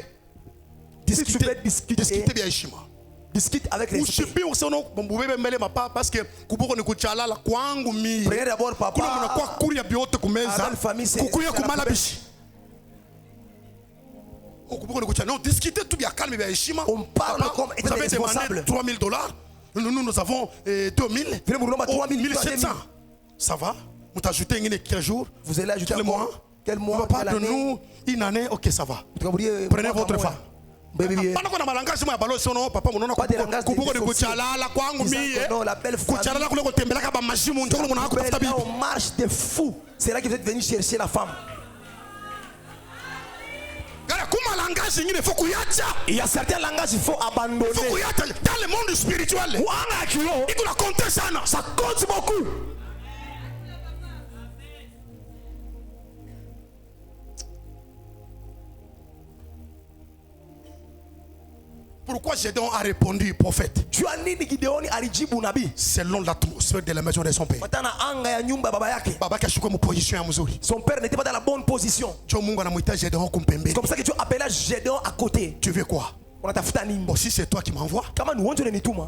Discuter bien heshima. Discute avec les filles. Parce que prenez d'abord papa. La famille, c'est non, discutez tout bien calme, bien heshima. On parle comme étant responsable. $3,000. Nous avons 2000. 1700. Ça va? Vous ajoutez quel jour? Vous allez ajouter quel mois? Quel mois? Pas de nous une année. Ok, ça va. Prenez votre femme. Non, la belle famille, on marche de fou. C'est là que vous êtes venu chercher la femme. Il y a certains langages qu'il faut abandonner. Dans le monde spirituel, ça compte beaucoup. Pourquoi Gédéon a répondu, prophète? Selon l'atmosphère de la maison de son père. Son père n'était pas dans la bonne position. C'est comme ça que tu appelles Gédéon à côté. Tu veux quoi? Bon, si c'est toi qui m'envoies,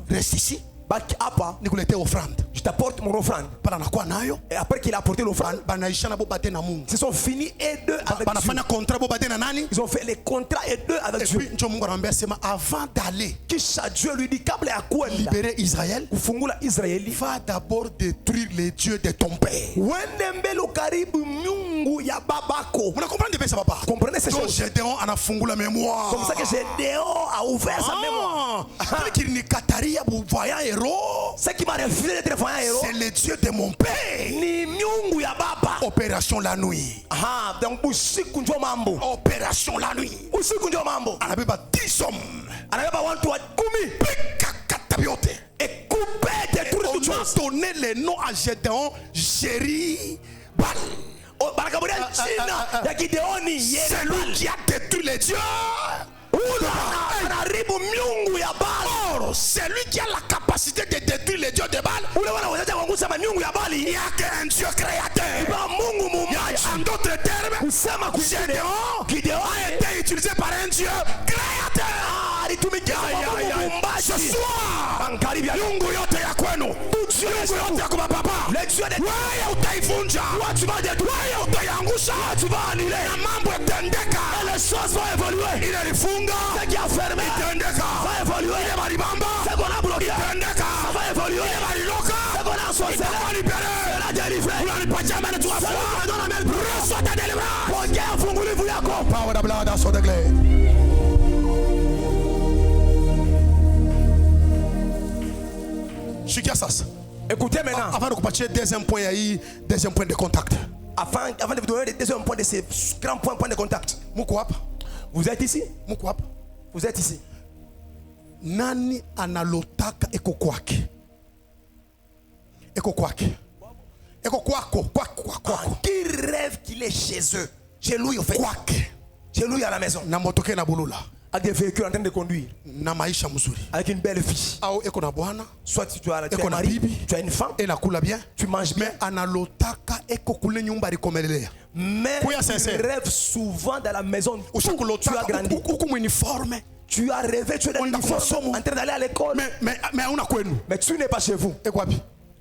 reste ici. Je t'apporte mon offrande. Et après qu'il a apporté l'offrande, ils sont finis et deux avec Dieu. Ils ont fait les contrats et deux avec Dieu. Avant d'aller, Dieu lui dit libérer Israël, va d'abord détruire les dieux de ton père. Vous comprenez ça, papa? Comprenez ces choses. Gédéon a fungula mémoire. Comme ça que Gédéon a ouvert sa mémoire. Ce qui m'a refusé d'être voyant héros, c'est le Dieu de mon père. Opération la nuit. Donc opération la nuit. On avait 10 hommes. Et couper, détruire toute chose. On a donné les noms à Gédéon, Jéri, Bal. C'est lui qui a détruit les dieux. Or, c'est lui qui a la capacité de détruire les dieux de Baal. Il n'y a qu'un Dieu créateur. En d'autres termes, Gédéon a été utilisé par un Dieu créateur. Ce soir, Mungu yote ya kwenu, Mungu yote ya kwa papa, wewe utaivunja, wewe utaiangusha, na mambo yatendeka. Ile ilifunga itendeka, ile balibamba itendeka, ile baliloka itakuwa libere. Unanipatia acclamation de gloire. Écoutez maintenant. Avant de partir, deuxième point de contact. Avant de vous donner le deuxième point de ces grands points de contact. Vous êtes ici? Vous êtes ici. Nani analotaka eko kwake? Eko kwake. Eko kwako. Qui rêve qu'il est chez eux? Chez lui au fait. Kwake. Chez lui à la maison. Na motoke na bulula. Avec des véhicules en train de conduire. Na maisha mzuri. Avec une belle fille. Au eko na bwana. Soit tu as un mari, tu as une femme. Et na kula bien. Tu manges bien. Mais analotaka eko kule nyumba rikomelelea. Mais tu rêves souvent dans la maison. Tu as grandi. Uniforme. Tu as rêvé, tu es dans l'uniforme, en train d'aller à l'école. Mais tu n'es pas chez vous. Et quoi?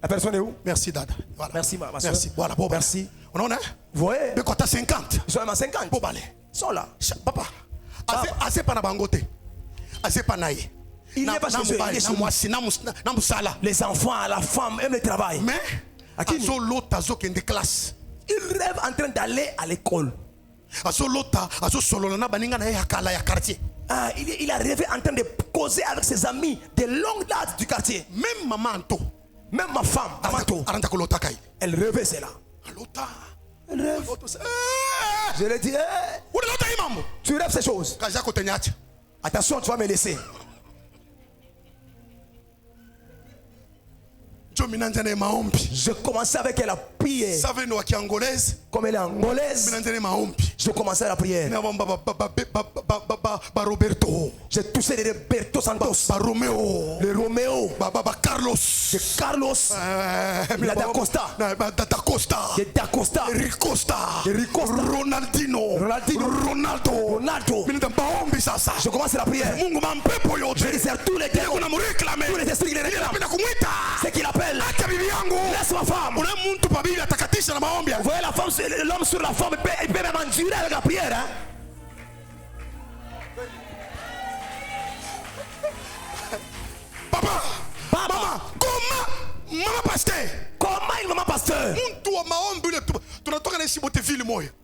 La personne est où? Merci, Dada. Voilà. Merci, ma soeur. Merci. Voilà, bon, merci. On en a? Vous voyez? Mais quand tu as 50. Ils sont à 50. Bon, allez. Ils sont là. Papa. Assez pas na bangote. Assez pas naïe. Il n'est pas chez eux. Il est chez moi. Les enfants, la femme aiment le travail. Mais, azo l'autre, azo qui est de classe. Ils rêvent en train d'aller à l'école. Azo l'autre, azo solo na baninga na yakala ya quartier. Il a rêvé en train de causer avec ses amis de longue date du quartier. Même maman Anto. Même ma femme, Amato. Elle rêvait cela. Elle rêve. Je l'ai dit. Tu rêves ces choses. Attention, tu vas me laisser. Je commençais avec la prière. Comme elle est angolaise, je commençais la prière. J'ai touché les Roberto Santos, le Roméo, Carlos, la Dacosta, Ronaldinho, Ronaldo. Je commence la prière. Je dessert tous les démons, tous les esprits qui les réclament. C'est qu'il appelle. Laisse ma femme. Vous voyez la femme, l'homme sur la femme, il peut même endurer avec la prière. Hein? Papa, maman, comment pasteur? Comment une maman pasteur?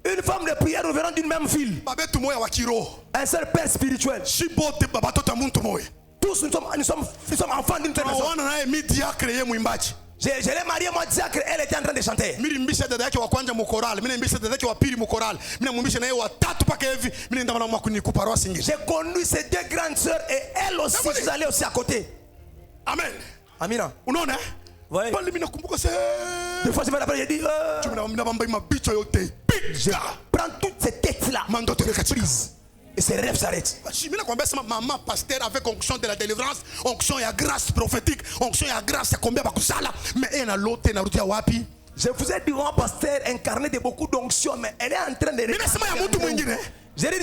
Une femme de prière nous venons d'une même ville. Un seul père spirituel. Tous nous sommes enfants d'une personne. Je l'ai mariée, moi, diacre, elle était en train de chanter. J'ai connu ces deux grandes sœurs et elles aussi, je suis allé aussi à côté. Amen. Amina. Ouais. Des fois, je me rappelle, j'ai dit, je prends toutes ces têtes-là. Et ces rêves s'arrêtent. Maman pasteur avec onction de la délivrance, onction et grâce prophétique, onction et grâce c'est combien bakusala, mais elle a l'autre na rutia wapi. Je vous ai dit mon pasteur incarné de beaucoup d'onction, mais elle est en train de. J'ai dit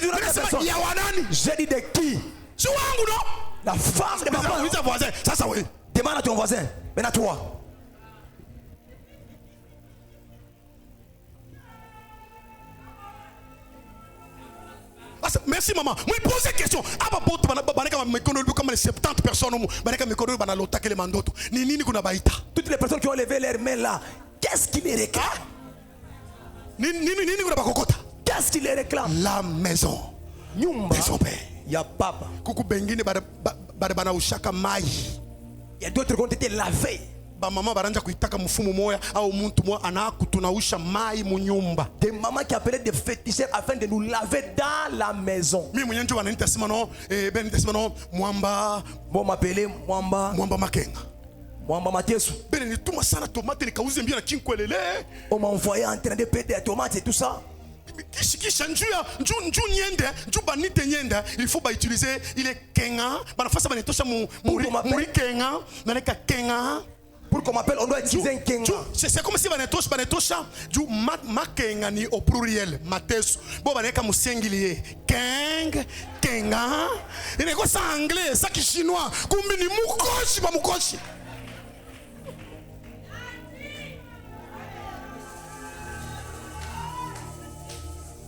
j'ai dit de qui? La femme de ma femme. Ça oui. Demande à ton voisin, mais à toi. Merci maman. Moi pose une question. Comme les 70 personnes toutes les personnes qui ont levé leurs mains là, qu'est-ce qui les réclame? Qu'est-ce qui les réclame? La maison. Nyumba. Son père. Ya papa. Il y a d'autres qui ont été lavés. Maman baranja kuitaka mfumo moya au muntu moya anakutunausha mai munyumba. Des mamans qui appelaient des féticheurs afin de nous laver dans la maison. Mimi mwenyewe ndio wananiita simano ben simano mwamba bon m'appeler mwamba makenga mwamba matesu ben ni tuma sana tomate nikauze mbia na kinkwelele. On m'a envoyé en train de péter des tomates et tout ça. Kisha nju nyende nju banite nyende il faut ba utiliser il est kenga bana fasa banetosha muri kenga na neka kenga. Pour qu'on m'appelle, on doit utiliser un kenga. C'est comme si banetosha du makenga ni au pluriel matesu. Bon baneka musengilier kenga. Il est quoi ça anglais, ça qui chinois. Kumbi ni mukoshi ba mukoshi.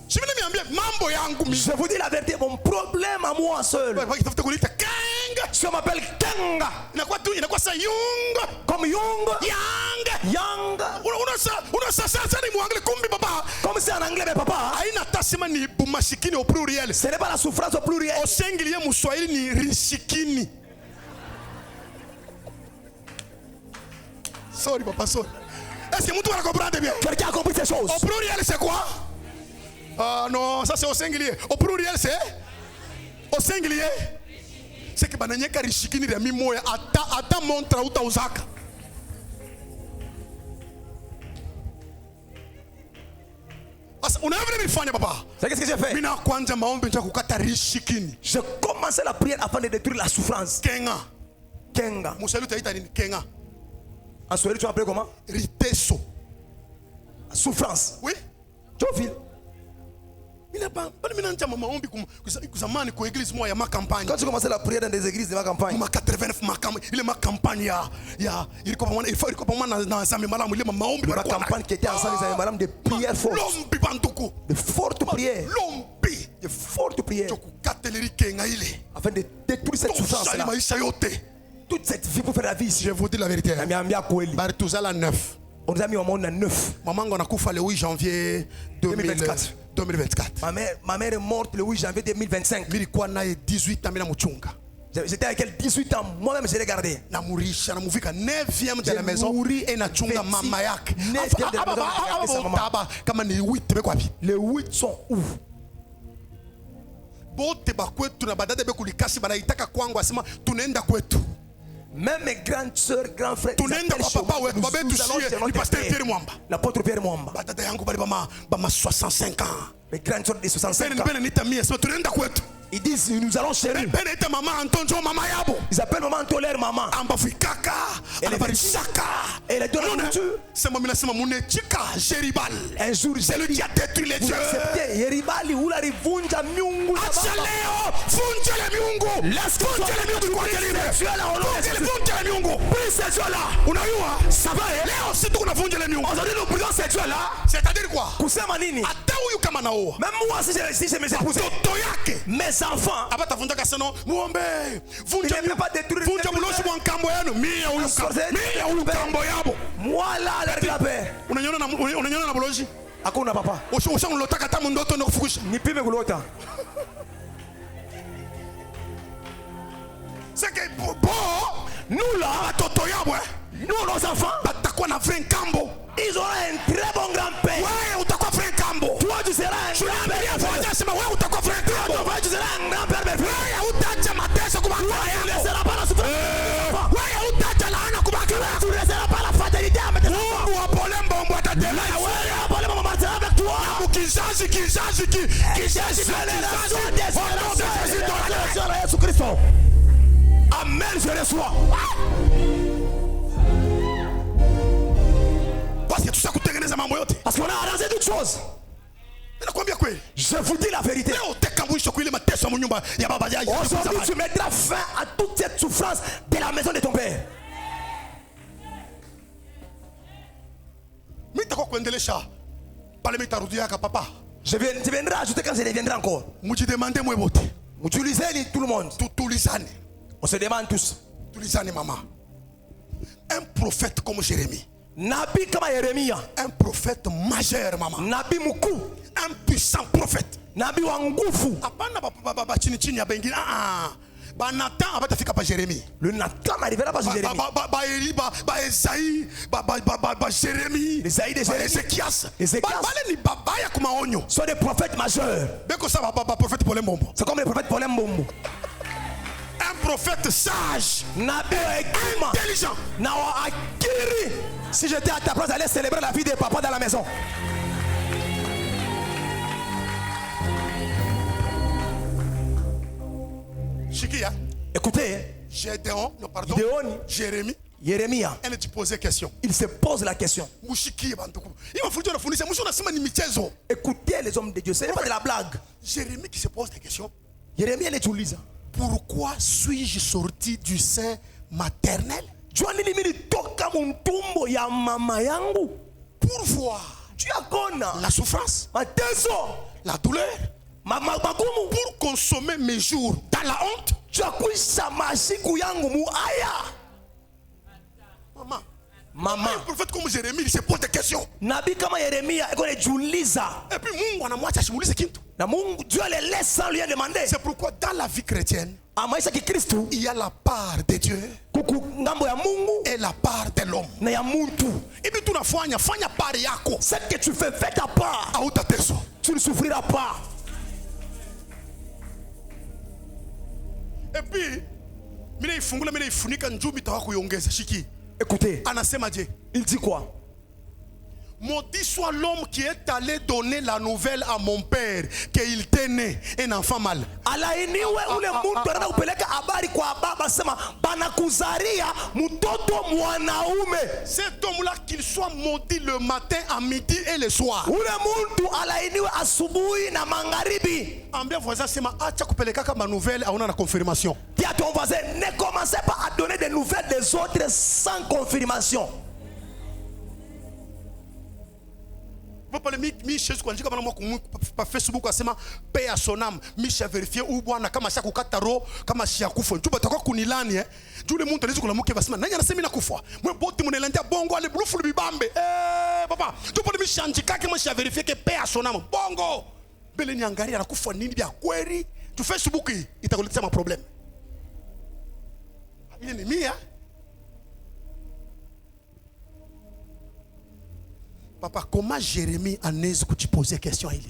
Je vais me dire Je vous dis la vérité, mon problème à moi seul. Si on m'appelle Kenga, comme Young, Yang, comme c'est en anglais, mais papa, ce n'est pas la souffrance au pluriel. Sorry, papa, sorry. Est-ce que vous pouvez comprendre bien? Quelqu'un a compris ces choses? Au pluriel, c'est quoi? Non, ça c'est au singulier. Au pluriel, c'est? Au singulier? C'est que bananyeka rishikini rya mimoya ata montra uta uzaka. C'est qu'est-ce que j'ai fait? J'ai commencé la prière afin de détruire la souffrance. Kenga. Kenga. Kenga. En Swahili, tu vas appeler comment? Riteso. Souffrance. Oui. Tu vois, quand tu commences la prière dans des églises de ma campagne, il est ma campagne, il ma campagne qui était ensemble de prières fortes, de fortes prières, de fortes prières, afin de détruire cette souffrance-là, toute cette vie pour faire la vie ici. Je vous dis la vérité. On nous a mis au monde à 9. Maman on a couffé le 8 janvier 2024. Ma mère est morte le 8 janvier 2025. J'étais avec elle 18 ans, moi-même je l'ai gardée. Na mourisha na muvika 9e de la maison et na chunga mama yake. Kama ni 8 be kwapi. Les 8 sont où? Bote ba kwetu na badade be kulikasi banaitaka kwangu asema tunaenda kwetu. Même mes grandes sœurs, grands frères, l'apôtre Pierre Mwamba. Mes grandes sœurs de 65 ans. Ils disent nous allons chez lui. Ils appellent maman Anto leur maman. Et les donnent la nourriture. Un jour, c'est lui qui a détruit les dieux. Yeribali ou la rivunja miungu. C'est-à-dire quoi? Même moi si je me épouse, mes enfants, il ne peut pas détruire. Moi là, hakuna papa. Nipime kulota. C'est que nous là, nous nos enfants, ils auront un très bon grand-père. Toi tu seras un grand-père. Toi tu seras un grand-père. Tu ne laisseras pas la souffrance. Tu ne laisseras pas la fatalité avec tes enfants. Amen, je reçois. Parce qu'on a arrangé toutes choses. Je vous dis la vérité. Aujourd'hui, tu mettras fin à toute cette souffrance de la maison de ton père. Je viendrai ajouter quand je reviendrai encore. Utilisez tout le monde. On se demande tous. Un prophète comme Jérémie. Nabi kama Yeremia. Un prophète majeur, maman. Nabi muku. Un puissant prophète. Nabi wa nguvu. Nathan abatafika pa Jérémie. Le Nathan n'arrivera pas sur Jérémie. Esaïe, Jérémie, Esaïe de Jérémie, Ézéchias. Sont des prophètes majeurs. C'est comme les prophètes Paulin Mbombo. Un prophète sage, intelligent. Si j'étais à ta place, j'allais célébrer la vie de papa dans la maison. Écoutez, Gédéon, non pardon, Jérémie, Yeremia, elle te posait question. Il se pose la question. Écoutez les hommes de Dieu, ce n'est pas de la blague. Jérémie qui se pose des questions. Jérémie, elle est Lisa. Pourquoi suis-je sorti du sein maternel? Pour voir la souffrance, la douleur, pour consommer mes jours dans la honte. Maman, un prophète comme Jérémie, il se pose des questions. Et puis Dieu les laisse sans lui demander. C'est pourquoi dans la vie chrétienne, il y a la part de Dieu et la part de l'homme. Et puis tout le monde fanya part yako. Ce que tu fais ta part. Tu ne souffriras pas. Et puis écoutez, il dit quoi? Maudit soit l'homme qui est allé donner la nouvelle à mon père qu'il t'est né un enfant mâle. Cet homme-là, qu'il soit maudit le matin, à midi et le soir. Ambia voisin sema acha kupeleka kama nouvelle aona na confirmation. Dis à ton voisin, ne commencez pas à donner des nouvelles des autres sans confirmation. Facebook asema paix à son âme. Misha vérifier ou bwana kama sha kukata roho kama sha kufa. Njuba takwa kunilani Jule muntu alizo kula muke basema nanya nasema na kufa. Mwe boti munelandia bongo ale blufu bibambe. Papa, tupo ni mishanjika kama sha vérifier que paix à son âme. Bongo. Bele ni angalia anakufa nini bya kweli. Tu Facebook itakuletea ma problème. Ile ni mia. Papa, comment Jérémie en aise que tu posais question à il?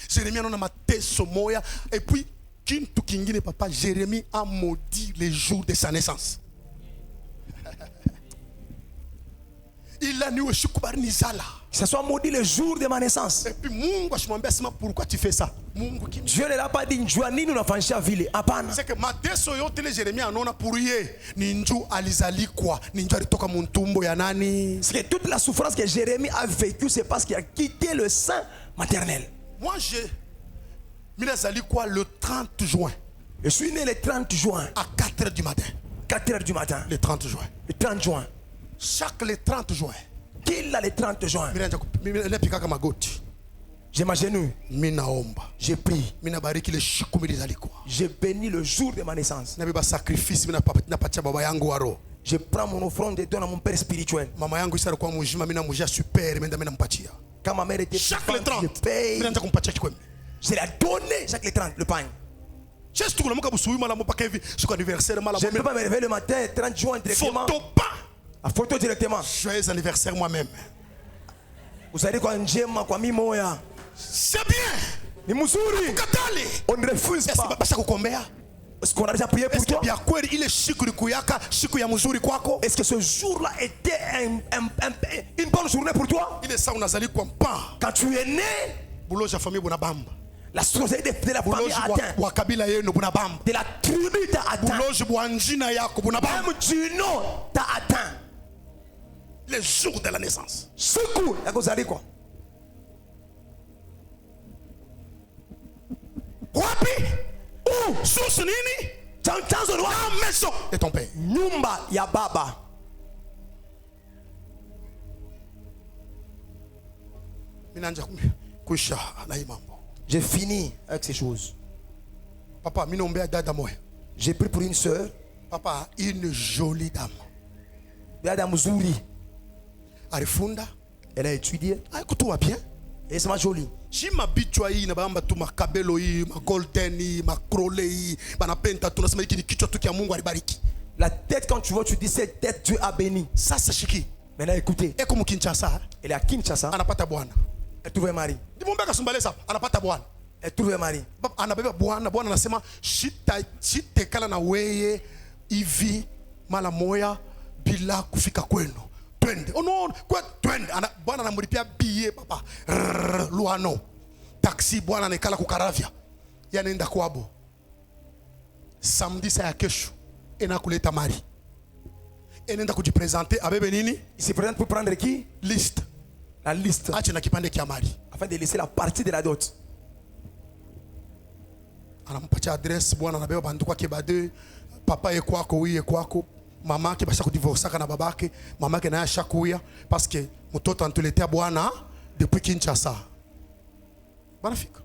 Jérémie en a maté somoya et puis kintu kingine papa, Jérémie a maudit les jours de sa naissance. Il a nu shikubar nizala. Ça soit maudit le jour de ma naissance. Et puis Mungu ashimwambia pourquoi tu fais ça? Mungu kimi. Dieu ne l'a pas dit njua nini unafanyisha vile. Hapana. C'est que mateso yote le Jérémie anaona pour ye ni nju alizalikwa, ni nju alitoka muntumbo ya nani? C'est que toute la souffrance que Jérémie a vécue, c'est parce qu'il a quitté le sein maternel. Moi mina zalikwa le 30 juin. Je suis né le 30 juin à 4h du matin. 4h du matin. Le 30 juin. Le 30 juin. Chaque le 30 juin. Qu'il a le 30 juin. Je m'agenouille. Je prie. Je bénis le jour de ma naissance. Je prends mon offrande et donne à mon père spirituel. Quand ma mère était chaque le 30, je paye. Je l'ai donné chaque le 30 le pain. Je ne peux pas me réveiller le matin 30 juin directement. Photo pas. A photo directement. Joyeux anniversaire moi-même. Vous allez quoi njema kwa mimi moya. C'est bien. Ni mzuri. On ne refuse pas. Est-ce qu'on a déjà prié pour toi? Est-ce que ce jour-là était une bonne journée pour toi? Quand tu es né, la société de la famille a atteint. De la tribu t'a atteint. Même du nom t'a atteint. Les jours de la naissance. Secours, y'a quoi ça dit quoi? Wapi? Où? Source nini? Chanzo la maison de ton père. Nyumba ya baba. J'ai fini avec ces choses. Papa, j'ai pris pour une soeur. Papa, une jolie dame. Dada mzuri. Arifunda. Elle a étudié. Tout va bien. Et c'est ma jolie. Si ma bichwa hii na bamba tu makabelo hii, ma golden hii, ma krole hii, banapenta tunasema hiki ni kichwa tu kia Mungu alibariki. La tête quand tu vois tu dis cette tête Dieu a béni. Ça c'est shiki. Maintenant écoutez. Et comme Kinshasa. Elle est à Kinshasa. Anapata bwana. Elle trouve un mari. Dimombe kasumbalesa anapata bwana. Elle trouve un mari. Anabeba bwana, bwana anasema shitekala na weye hivi mala moya bila kufika kwenu. Twende. Oh non, kwa twende. Bwana anamlipia billet papa. Luano. Taxi bwana anekala kukaravya. Yanaenda kwabo. Samedi saa ya kesho enakuleta mari. Anaenda kujipresenter abebe nini? Il se présente pour prendre qui? Liste. La liste. Acha na kipande kia mari. Afin de laisser la partie de la dot. Anampatia adresse bwana anabeba bandu kwake bade. Papa ye kwako, oui ye kwako. Mama yake basha kudivorcaka na babake, mama yake naye ashakuya parce que mtoto antuletea bwana depuis Kinshasa. Magnifique.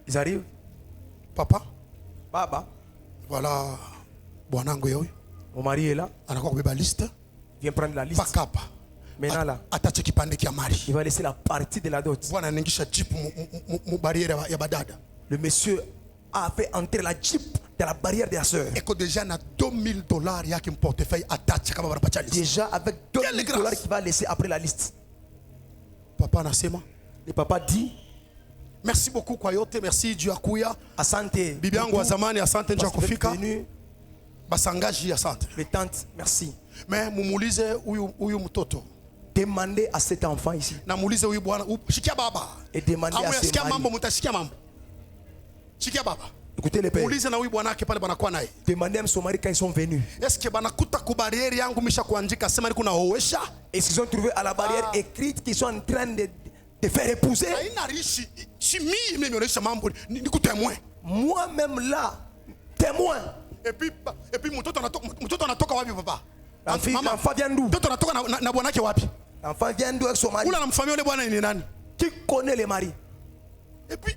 Ils arrivent. Papa. Baba. Voilà. Bwanango yoyo. Mon mari est là. Anakuwa kubeba liste. Viens prendre la liste. Pakapa. Maintenant là. Atache kipande kia mali. Il va laisser la partie de la dot. Bwana ningisha jeep mu barrière ya badada. Le monsieur a fait entrer la jeep dans la barrière de la sœur. Et que déjà na $2000 yake portefeuille attache kama banapacha liste. Déjà avec $2000 qu'il va laisser après la liste. Papa anasema. Le papa dit. Merci beaucoup kwa yote, merci Dieu akuya. Asante. Bibi yangu wa zamani asante nje kufika. Basangaji asante. Les tantes, merci. Mais mumulize huyu mtoto. Demandez à cet enfant ici. Na muulize huyu bwana, shikia baba. Et demandez à ce shikia mari. mambo mutashikia mambo. Shikia baba. Écoutez le père. Muulize na huyu bwana yake pale banakuwa naye. Demandez à son mari quand ils sont venus. Est-ce que banakuta ku barrière yangu misha kuandika sema niko naoesha? Est-ce qu'ils ont trouvé à la barrière écrite qu'ils sont en train de faire épouser? Moi-même là, témoin. Et puis mtoto anatoka wapi papa? L'enfant vient d'où? Mtoto anatoka na bwana yake wapi? L'enfant vient d'où avec son mari? Ula na mfamia yule bwana ni nani? Qui connaît les maris? Et puis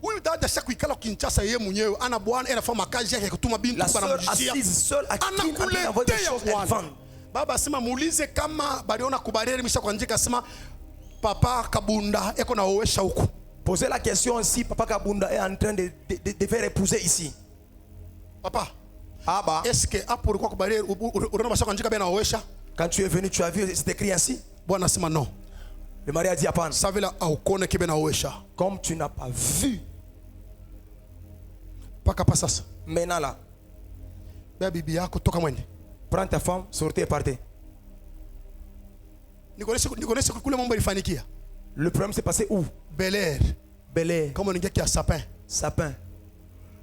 huyu dada shaka ikala Kinshasa yeye mwenyewe ana bwana anafanya kazi yake kutuma binti kwa na mjisia. La sœur assise seule à qui on envoie des choses elle vend. Baba sema muulize kama baliona kubariere misha kuandika sema Papa Kabunda eko naoesha huko. Posez la question si Papa Kabunda est en train de faire épouser ici. Papa. Aba. Est-ce que hapo ulikuwa kubariere unaona bashaka kuandika bena naoesha? Quand tu es venu, tu as vu c'est écrit ainsi? Bwana sema non. Le mari a dit hapana. Savela aukone kibe naoesha. Comme tu n'as pas vu. Paka pa sasa. Maintenant là. Beba bibi yako toka mwende. Prends ta femme, sortez et partez. Le problème s'est passé où? Bel Air. Bel Air. Comme on dit qu'il y a sapin. Sapin.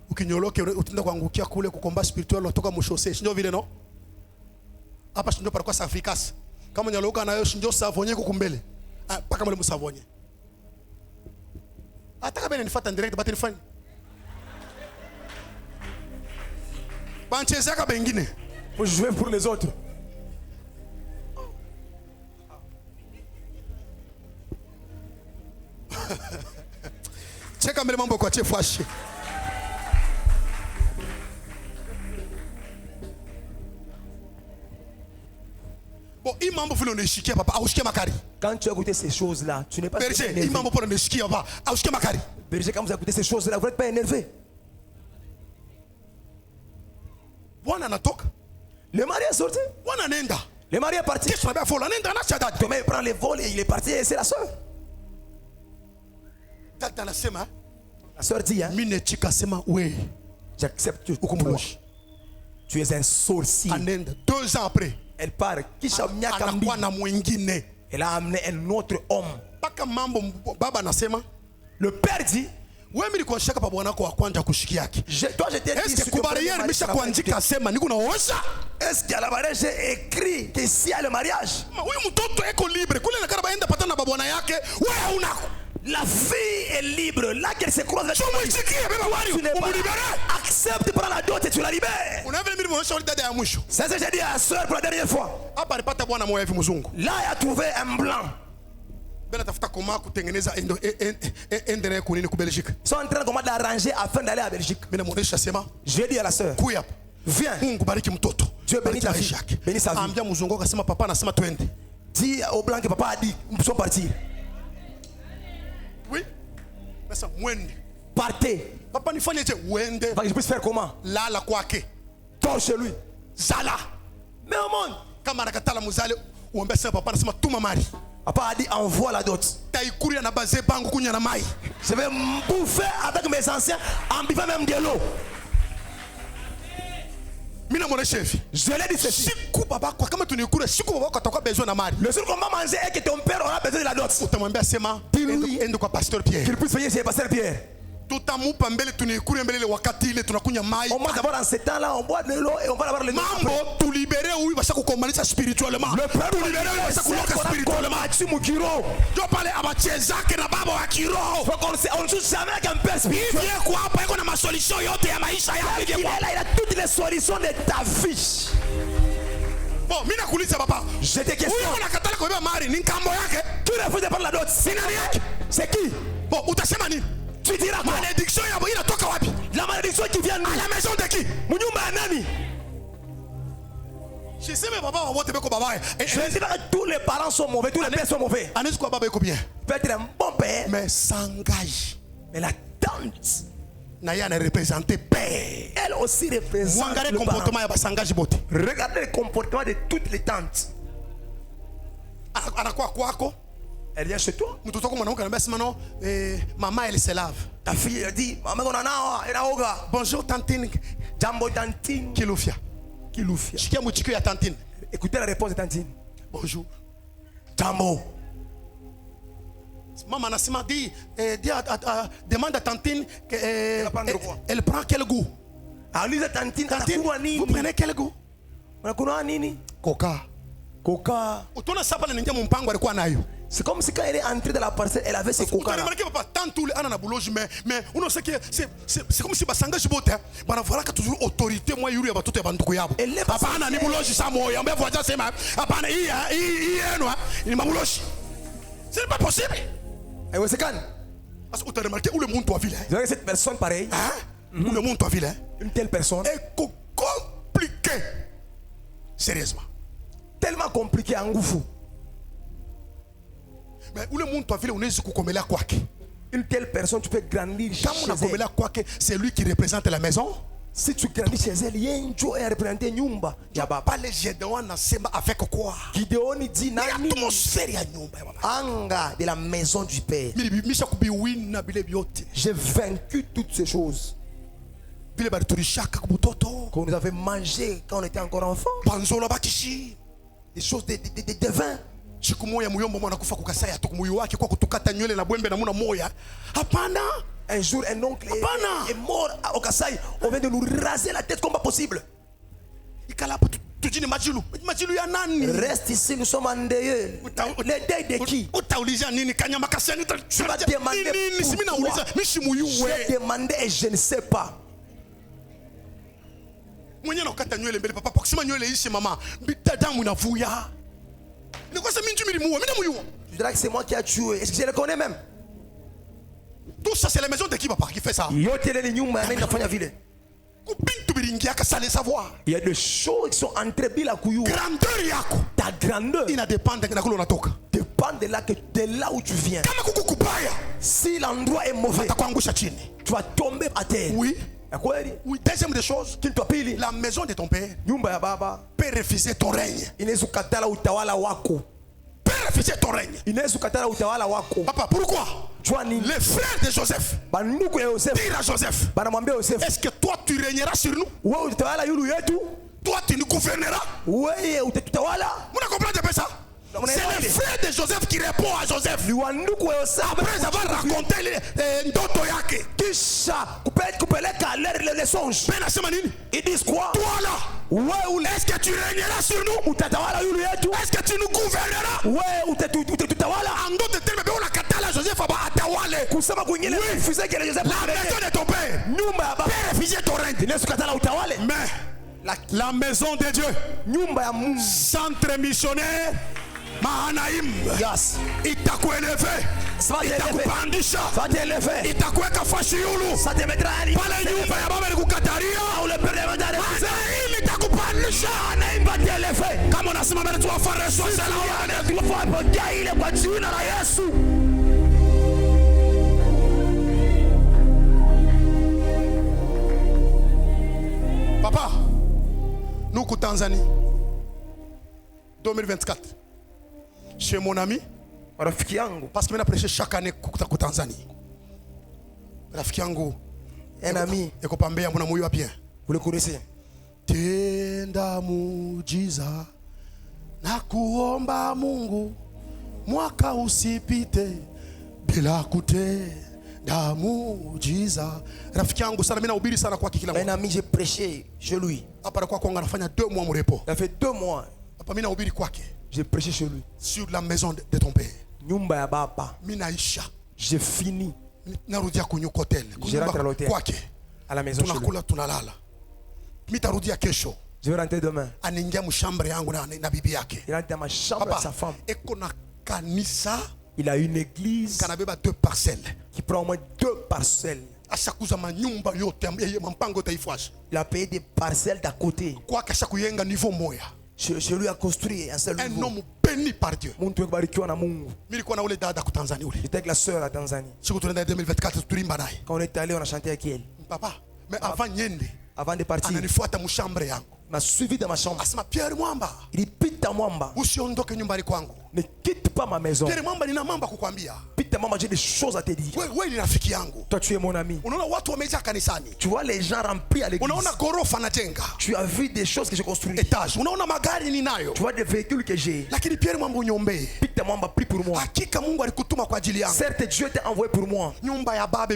Ukinyoloke utenda kuangukia kule kukomba spirituel kutoka mushose. Sio vile no? Hapa sio para kwa Afrikas. Kama nyaloka nayo sio savonye kukumbele. Paka mle musavonye. Ataka bene nifuata direct batini fani. Bancheza ka bengine. Pour jouer pour les autres. Cheka mbele mambo kwa chefashi. Bon, il mambo vile unaishikia papa, aushikia makari. Quand tu as écouté ces choses-là, tu n'es pas Berger, il mambo pour unaishikia papa, aushikia makari. Berger, quand vous écoutez ces choses-là, vous n'êtes pas énervé. Bwana anatoka. Le mari est sorti. Bwana nenda. Le mari est parti. Qu'est-ce qu'on a fait? La nenda na chadad. Thomas il prend les vols et il est parti et c'est la sœur. Tata nasema. La sœur dit, hein. Mine chika sema we. J'accepte toi. Tu es un sorcier. Anenda 2 ans après. Elle part. Kisha miaka mbili. Anakuwa na mwingine. Elle a amené un autre homme. Paka mambo baba nasema. Le père dit. Wewe mimi niko shaka pa bwana wako wa kwanza kushiki yake. Toi je t'ai dit est-ce que kubariere misha kuandika sema niko naosha? Est-ce qu'à la mariage j'ai écrit que s'il y a le mariage? Huyu mtoto eko libre. Kule nakara baenda patana na bwana yake. Wewe unako. La fille est libre. Là qu'elle se croise avec toi. Tu n'es pas accepte par la dot et tu la libères. C'est ce que j'ai dit à la soeur pour la dernière fois. Là il a trouvé un blanc. Ils sont en train d'arranger afin d'aller à Belgique. Je vais dire à la soeur. Viens. Dieu bénit ta fille. Bénis sa vie. Dis au blanc que papa a dit, nous sommes partis. Oui. Partez. Papa ni fanye je wende. Je peux faire comment? Lala kwake. Toi chez lui. Zala. Mais au monde. Kama nakatala muzale uombe sema papa nasema tuma mari. Papa a dit envoie la dot. Taikuria na baze bangu kunya na mai. Je vais bouffer avec mes anciens en buvant même de l'eau. Mina mon chef. Je l'ai dit ceci. Siku baba kwa kama tunikura siku baba kwa atakuwa besoin na mari. Le jour qu'on va manger et que ton père aura besoin de la dot. Utamwambia sema endo kwa pasteur Pierre. Qu'il puisse payer chez pasteur Pierre. Tutamupa mbele tunikure mbele wakati ile tunakunya mai. On va d'abord en ce temps-là on boit de l'eau et on va avoir le mambo tu libérer huyu basa kukomalisha spirituellement. Le peuple libérer basa kuloka spirituellement. Ndio pale abachezake na baba wa kiroho. Faut qu'on on joue jamais avec un père spirituel. Hivi kwa hapa iko na masolution yote ya maisha yako. Il a toutes les solutions de ta vie. Bon, mimi nakuuliza papa. Je te question. Huyu unakatala kubeba mari ni ngambo yake. Qui refuses de prendre la dot. C'est qui? Bon, utasema nini? Tu diras quoi? Malédiction yabo inatoka wapi? La malédiction qui vient de À la maison de qui? Munyumba ya nani? Je sais mais papa wote beko baba. Je dis pas que tous les parents sont mauvais, tous les pères sont mauvais. Anis quoi baba eko bien. Peut être un bon père, Mais s'engage. mais la tante, Naya ne représente père. elle aussi représente Regardez le le comportement parent. ya basangage bote. Regardez le comportement de toutes les tantes. Anakuwa kwako. Elle vient chez toi. Mtoto wako mwanamke anambia sema no, maman elle se lave. Ta fille elle dit, maman on a inaoga. Bonjour tantine. Jambo tantine. Kilufia. Kilufia. Shikia mchiko ya tantine. Écoutez la réponse de tantine. Bonjour. Jambo. Maman anasema demande à tantine que elle prend quel goût? Aliza tantine, Tantine, anakunywa nini? vous prenez quel goût? Unakunywa nini? Coca. Coca. Utaona sapa na ningia mpango alikuwa nayo. C'est comme si quand elle est entrée dans la parcelle, elle avait ses coca là. Remarquez papa, tant tous les ana na boulogne mais on sait que c'est comme si basangage bote bana voilà que toujours autorité moi yuri ya batoto ya banduku yabo. Papa ana ni boulogne sa moyo, ambe voisin sema hapana hii enwa ni mabulogne. C'est pas possible. Et ouais, c'est quand? Parce que tu as remarqué où le monde toi ville. Vous voyez cette personne pareille? Où le monde toi ville. Une telle personne. Est compliqué. Sérieusement. Tellement compliqué en goufou. Mais où le monde toi ville on est kukomela kwake. Une telle personne tu peux grandir chez Quand on a komela kwake, c'est lui qui représente la maison. Si tu grandis chez elle, il y a un jour à représenter nyumba. Pas les Gédéon nasema avec quoi? Gideon dit nani L'atmosphère ya nyumba ya baba. anga de la maison du Père. Misha kubi win na bile biote. J'ai vaincu toutes ces choses Bile bari turishaka kubutoto. qu'on nous avait mangé quand on était encore enfant. Panzola bakishi. Des choses de vin. Siku moja muyombo mwana kufa kukasaya tukumuyo wake kwa kutukata nywele na bwembe na muna moya. Hapana. Un jour, un oncle est mort au Kassai. On vient de nous raser la tête comme pas possible. Reste ici, nous sommes endeuillés. Les deuils de qui? Tu vas demander pourquoi. J'ai demandé et je ne sais pas. Tu diras que c'est moi qui a tué. Est-ce que je le connais même? Tout ça, c'est la maison de qui, papa, qui fait ça? Il y a des choses qui sont entrées bila kuyu. Grandeur yako. Ta grandeur ina dépend dépend de là où tu viens. Si l'endroit est mauvais, tu vas tomber à terre. Oui. Oui. Deuxième des choses, la maison de ton père peut refuser ton règne. Peut refuser ton règne. Papa, pourquoi? Les frères de Joseph dirent à Joseph, est-ce que toi tu régneras sur nous? Toi tu nous gouverneras? Vous comprenez pas ça? C'est le frère de Joseph qui répond à Joseph après avoir raconté ndoto yake. Ils disent quoi? Toi là, est-ce que tu régneras sur nous? Est-ce que tu nous gouverneras? En d'autres termes, on a katala Joseph atawale. La maison de ton père peut refuser ton règne. Mais la maison de Dieu, centre missionnaire Mahanaim, itakueleve, itakupandisha, itakuweka fashi yulu, pale nyumba ya baba nikukataria, Mahanaim itakupandisha, kama unasema mbele tuwafare sasa ile kwa jina la Yesu. Papa, nous au Tanzanie 2024. Chez mon ami, parce qu'il m'a prêché chaque année au Tanzanie. Rafiki yangu, un ami, vous le connaissez? Tenda muujiza na kuomba Mungu mwaka usipite bila kutenda muujiza. Rafiki yangu sana, mimi nahubiri sana kwa kila un ami, j'ai prêché chez lui. Hapa kwa kwanga anafanya 2 mois mrepo. Il a fait 2 mois. Hapa mimi nahubiri kwake. J'ai prêché chez lui. Sur la maison de ton père. Nyumba ya baba. Minaisha. J'ai fini. Narudia kwenye hotel. Je rentre à l'hôtel. Kwake. À la maison chez lui. Tunakula tunalala. Mitarudia kesho. Je vais rentrer demain. Anaingia mshambre yangu na bibi yake. Il rentre dans ma chambre avec sa femme. Eko na kanisa Il a une église kanabeba 2 parcelles. qui prend au moins 2 parcelles. Ashakuza manyumba yote mampango taifwash. Il a payé des parcelles d'à côté. Kwa kashakuyenga niveau moya. Je lui ai construit un seul Un niveau. homme béni par Dieu. Muntu barikiwa na Mungu. Nilikuwa na ule dada ku Tanzania ule. J'étais avec la sœur à Tanzanie. Siku tunaenda 2024 tulimba naye. Quand on est allé, on a chanté avec elle. Papa, mais avant nyende Avant de partir, ananifuata mshambre yangu. il m'a suivi dans ma chambre. Asema Pierre Mwamba, Il dit, Pita Mwamba, usiondoke nyumbani kwangu. ne quitte pas ma maison. Pierre Mwamba, nina mambo kukwambia. Pita Mwamba, j'ai des choses à te dire. Wewe ni rafiki yangu. Toi, tu es mon ami. Unaona watu wamejaa kanisani. Tu vois les gens remplis à l'église. Unaona gorofa najenga. Tu as vu des choses que j'ai construites. Etage. Unaona magari ninayo. Tu vois des véhicules que j'ai. Lakini Pierre Mwamba uniombee. Pita Mwamba, prie pour moi. Hakika Mungu alikutuma kwa ajili yangu. Certes, Dieu t'a envoyé pour moi. Nyumba ya baba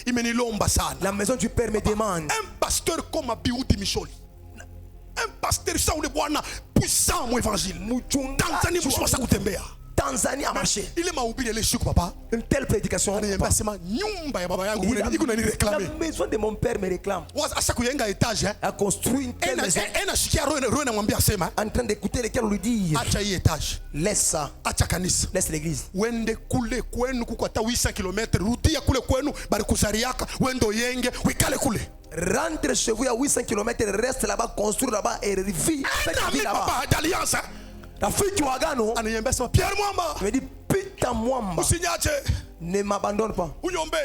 imenilomba sana. La maison du Père me demande. Un pasteur comme Abiudi Misholi. Un pasteur ça ule bwana puissant mu évangile. Tanzania mshimasa kutembea. Tanzanie a marché. Ile mahubiri ile shuku papa. Une telle prédication. Ananiambia sema nyumba ya baba yangu iko na réclamer. La maison de mon père me réclame. Waza asa kuyenga étage A construit une telle maison. Shikia roho namwambia sema En train d'écouter lesquels on lui dit. acha hii étage. Laisse ça. Acha kanisa. Laisse l'église. Wende kule kwenu kuko hata 800 km. Rudia kule kwenu bali kuzariaka wendo yenge wikale kule. Rentre chez vous à 800 km, reste là-bas, construire là-bas et vit. Papa d'alliance. La fille qui a gagné, Ananiambia sema Pierre Mwamba. me dit Pita Mwamba, Usinyache. ne m'abandonne pas. Unyombe.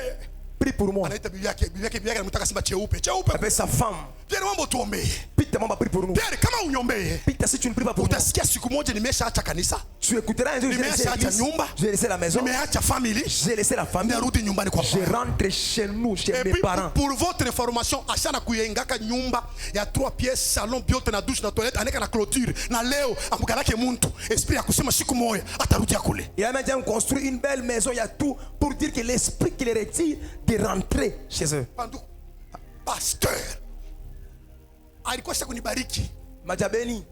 Prie pour moi. Anaita bibi yake anamtaka sema cheupe. Cheupe. Avec sa femme. Pierre Mwamba tuombee. Pita Mwamba, prie pour nous. Pierre kama unyombee. Pita, si tu ne pries pas pour moi, Utasikia siku moja nimeshaacha kanisa. tu écouteras un jour, j'ai laissé l'église, j'ai laissé la maison, Nimeacha family. j'ai laissé la famille, Narudi nyumbani kwa je baba. rentre chez nous, chez Et mes puis parents. pour votre information, ashana kuyengaka nyumba ya 3 pièces, salon, biote na douche na toilette, aneka na clôture. Na leo amukalake muntu. Esprit ya kusema siku moja atarudia kule. Il a maintenant construit une belle maison, il y a tout pour dire que l'esprit qui les retire de rentrer chez eux. Pandu pasteur alikuwa sasa kunibariki Majabeni,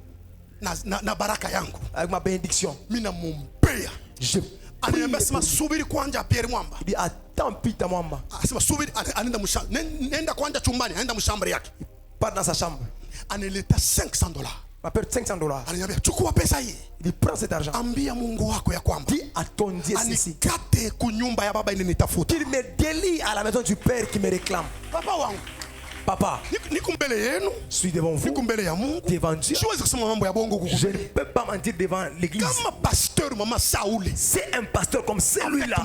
na baraka yangu. avec ma bénédiction, Mimi namuombea. je Ananiambia prie sema pour lui. subiri kwanja Pierre Mwamba. Il dit attends Pita Mwamba, Asema subiri anaenda mshamba. Nenda kwanja chumbani, anaenda mshamba yake. part dans sa chambre, Anileta $500. m'appelle $500. Ananiambia chukua pesa hii. Il dit prends cet argent, Ambia Mungu wako ya kwamba dis à ton Dieu ceci, anikate kunyumba ya baba inanitafuta. qu'il me délie à la maison du Père qui me réclame. Papa wangu, Papa, niko mbele yenu, je suis devant vous, niko mbele ya Mungu. devant Dieu. Siwezi kusema mambo ya bongo kuku. Je ne peux pas mentir devant l'église. Kama pasteur mama Sauli, C'est un pasteur comme celui-là.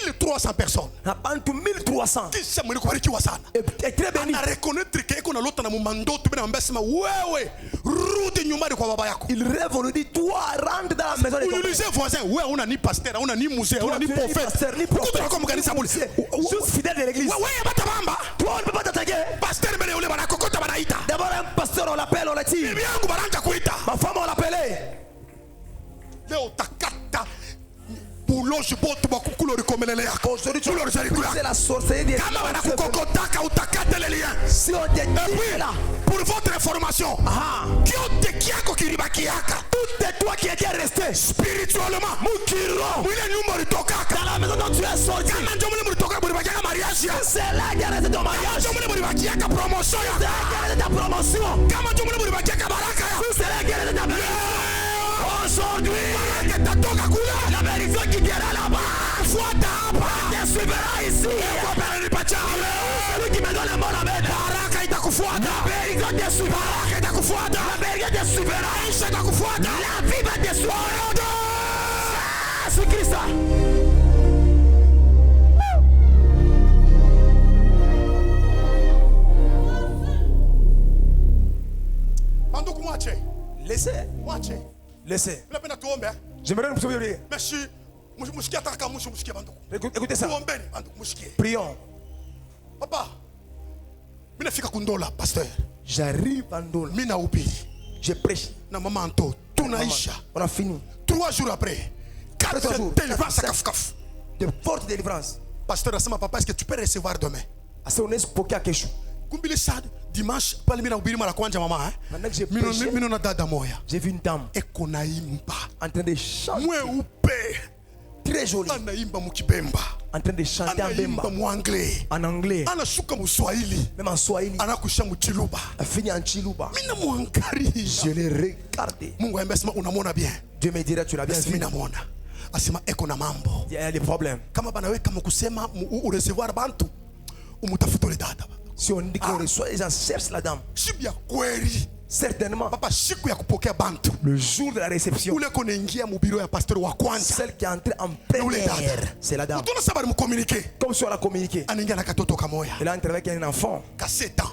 1300 personnes. Abantu 1300. Kisha mwili kubarikiwa sana. Et très béni. Ana reconnaître que iko na lota na mumandoto bila mbaya sema wewe rudi nyumbani kwa baba yako. Il rêve, on lui dit toi rentre dans la maison de ton père. Ulize voisin, wewe una ni pasteur, una ni musée, una ni Tu es ni prophète. pasteur, ni prophète. Kutoka kwa kanisa buli. Juste fidèle de l'église. Wewe bata bamba. Toi, on ne peut pas t'attaquer. Pasteur mbele ule bana kokota banaita. D'abord, un pasteur, on l'appelle, on l'attire. Bibi yangu baranja kuita. Ma femme, on l'appelait. Leo takata buloji botu bakukula rikomelele yako. Aujourd'hui, tu Buloji rikomelele c'est la sorcellerie des kama wanakukokotaka utakate les liens. Si on te Et dit puis, là, pour votre information, kyote kyako kilibakiaka tout est toi qui étais resté. spirituellement Mukiro. mwile nyumba ulitokaka Dans la maison dont tu es sorti. kama ndio mule mulitoka mulibakiaka mariage ya C'est là qui a resté ton mariage. ndio mule mulibakiaka promotion C'est ya là qui a resté ta promotion. kama ndio mule mulibakiaka baraka ya C'est là qui a resté ta bénédiction. Aujourd'hui, baraka itatoka kule la bénédiction qui viendra là-bas. fuata hapa Te suivra ici. kwa pale nipacha Celui qui me donne le bon amen. baraka itakufuata La bénédiction te suivra. baraka itakufuata La bénédiction te suivra. maisha itakufuata La vie va te suivre. C'est Christ. banduku mwache Laissez. mwache Laissez. napenda tuombe J'aimerais nous prier. merci mushikie hata kama mushikie banduku Écoutez ça. tuombeni banduku mushikie Prions. papa mimi nafika kundola pasteur J'arrive en Ndola. mimi nahubiri Je prêche. na mama Anto tunaisha On a fini. 3 jours après 4 3 jours. délivrance à kafukafu De forte délivrance. pasteur asema papa est-ce que tu peux recevoir demain Assez honnête pour qu'il y a quelque chose. kumbili sad dimanche pale mimi nahubiri mara kwanza mama Maintenant que j'ai prêché, mimi na dada moya j'ai vu une dame eko naimba en train de chanter. mweupe Très jolie. anaimba mukibemba En train de chanter en anaimba bemba. muanglais En anglais. anashuka muswahili Même en swahili. anakusha muchiluba Elle finit en chiluba. mimi namwangalia Je l'ai regardé. Mungu amesema unamwona bien Dieu me dirait tu l'as bien basi mimi vu. namwona asema eko na mambo. Il y a des problèmes. Kama banaweka mkusema recevoir bantu umutafutole dada. Si on dit qu'on reçoit, les gens cherchent la dame. Shibia kweli. Certainement. Papa siku ya kupokea bantu. Le jour de la réception. Ule konaingia mu bureau ya pasteur wa kwanza. Celle qui est entrée en première, c'est la dame. Tuna sababu mu communiquer. Comme si on a communiqué. Anaingia na katoto kamoya. Elle a entré avec un enfant. Ka 7 ans.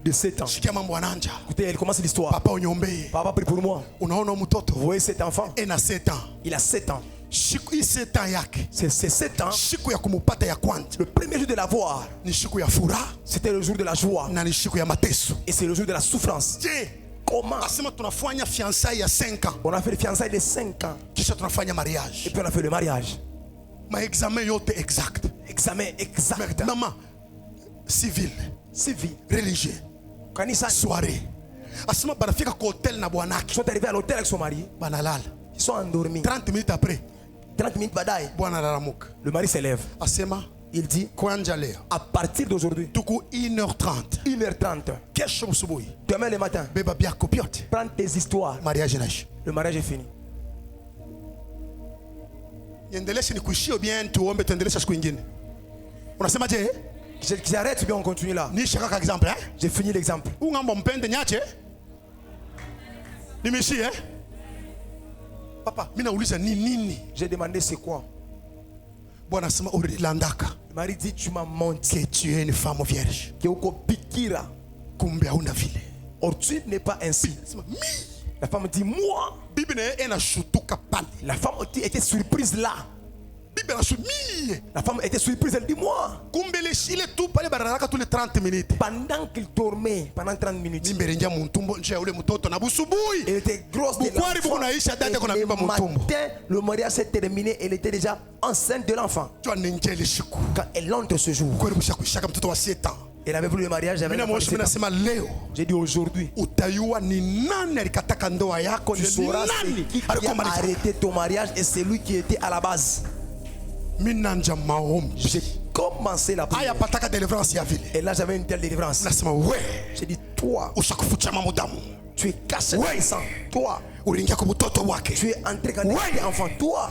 De 7 ans. Shikia mambo ananja. Écoutez, elle commence l'histoire. Papa unyombe. Papa prie pour moi. Unaona mtoto. Vous voyez cet enfant? Et na 7 ans. Il a 7 ans. Shiku 7 ans yake. C'est 7 ans. Shiku ya kumupata ya kwanza. Le premier jour de la voir. Ni shiku ya furaha. C'était le jour de la joie. Na ni shiku ya mateso. Et c'est le jour de la souffrance. Je, comment? Asema tunafanya fiançailles ya 5 ans. On a fait le fiançailles de 5 ans. Kisha tunafanya mariage. Et puis on a fait le mariage. Ma examen yote exact. Examen exact. Maman, civil, religieux, kanisa, soirée. Asema banafika kwa hotel na bwanake. Ils sont arrivés à l'hôtel avec son mari. Banalala. Ils sont endormis. 30 minutes après. 30 minutes badaye. Bwana analamuka. Le mari s'élève. Asema il dit kwanja leo. À partir d'aujourd'hui. Tuku 1h30. 1h30. Kesho msubuhi. Demain le matin. Beba byako byote. Prends tes histoires. Mariage naisha. Le mariage est fini. Niendeleshe nikuishie bien tuombe tuendeleshe siku nyingine. Unasema je? J'arrête ou bien on continue là? Ni shaka exemple hein? J'ai fini l'exemple. Ungambo mpende nyache? Nimeshie hein? Papa, mimi nauliza ni nini? J'ai demandé c'est quoi? Bwana sema ulilandaka. Le mari dit tu m'as menti. Que tu es une femme vierge. Que uko bikira. Kumbe hauna vile. Or tu n'es pas ainsi. La femme dit moi. La femme était surprise là. La femme était surprise, elle dit moi. Pendant qu'il dormait, pendant 30 minutes. Elle était grosse de l'enfant. Et le matin, le mariage s'est terminé, elle était déjà enceinte de l'enfant. Quand elle entre ce jour. Elle avait voulu le mariage. J'ai dit aujourd'hui. Tu sauras qui a arrêté ton mariage et c'est lui qui était à la base. J'ai commencé la prière. Et là j'avais une telle délivrance. J'ai dit toi, tu es caché dans le sang. Toi, tu es entré quand il était enfant. Toi,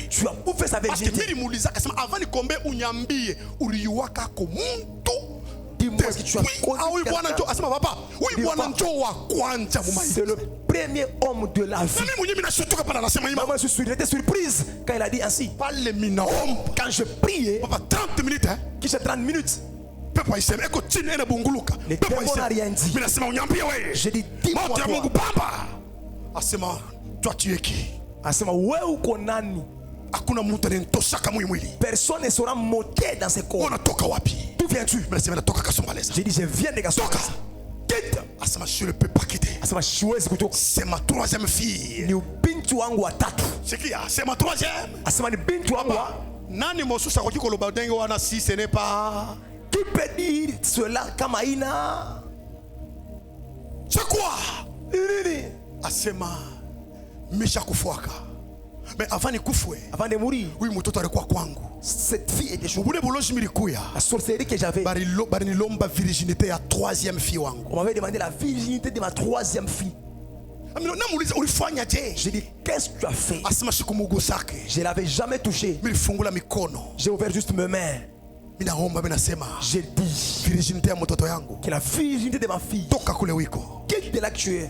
tu as bouffé sa virginité. Dis-moi ce que tu as connu. C'est le premier homme de la vie. Maman, elle était surprise quand il a dit ainsi. Quand je priais, 30 minutes, hein? Qui c'est 30 minutes? Les démons n'a rien dit. J'ai dit, dis-moi toi. Toi tu es qui? Personne ne sera moqué dans ce corps. D'où viens-tu? J'ai dit je viens de Kasumbalesa. Quitte. Je ne peux pas quitter. C'est ma troisième fille. C'est qui? C'est ma troisième. Nani mosusa koki koloba ndenge wana si ce n'est pas. Qui peut dire cela Kamaina? C'est quoi? Asema Misha kufuaka. Mais avant de mourir, oui, mtoto alikuwa kwangu. Cette fille était chou. La sorcellerie que j'avais. Barinilomba virginité ya troisième fille wangu. On m'avait demandé la virginité de ma troisième fille. J'ai dit qu'est-ce que tu as fait? Je l'avais jamais touché. J'ai ouvert juste mes mains. J'ai dit que la virginité de ma fille, quitte de là que tu es,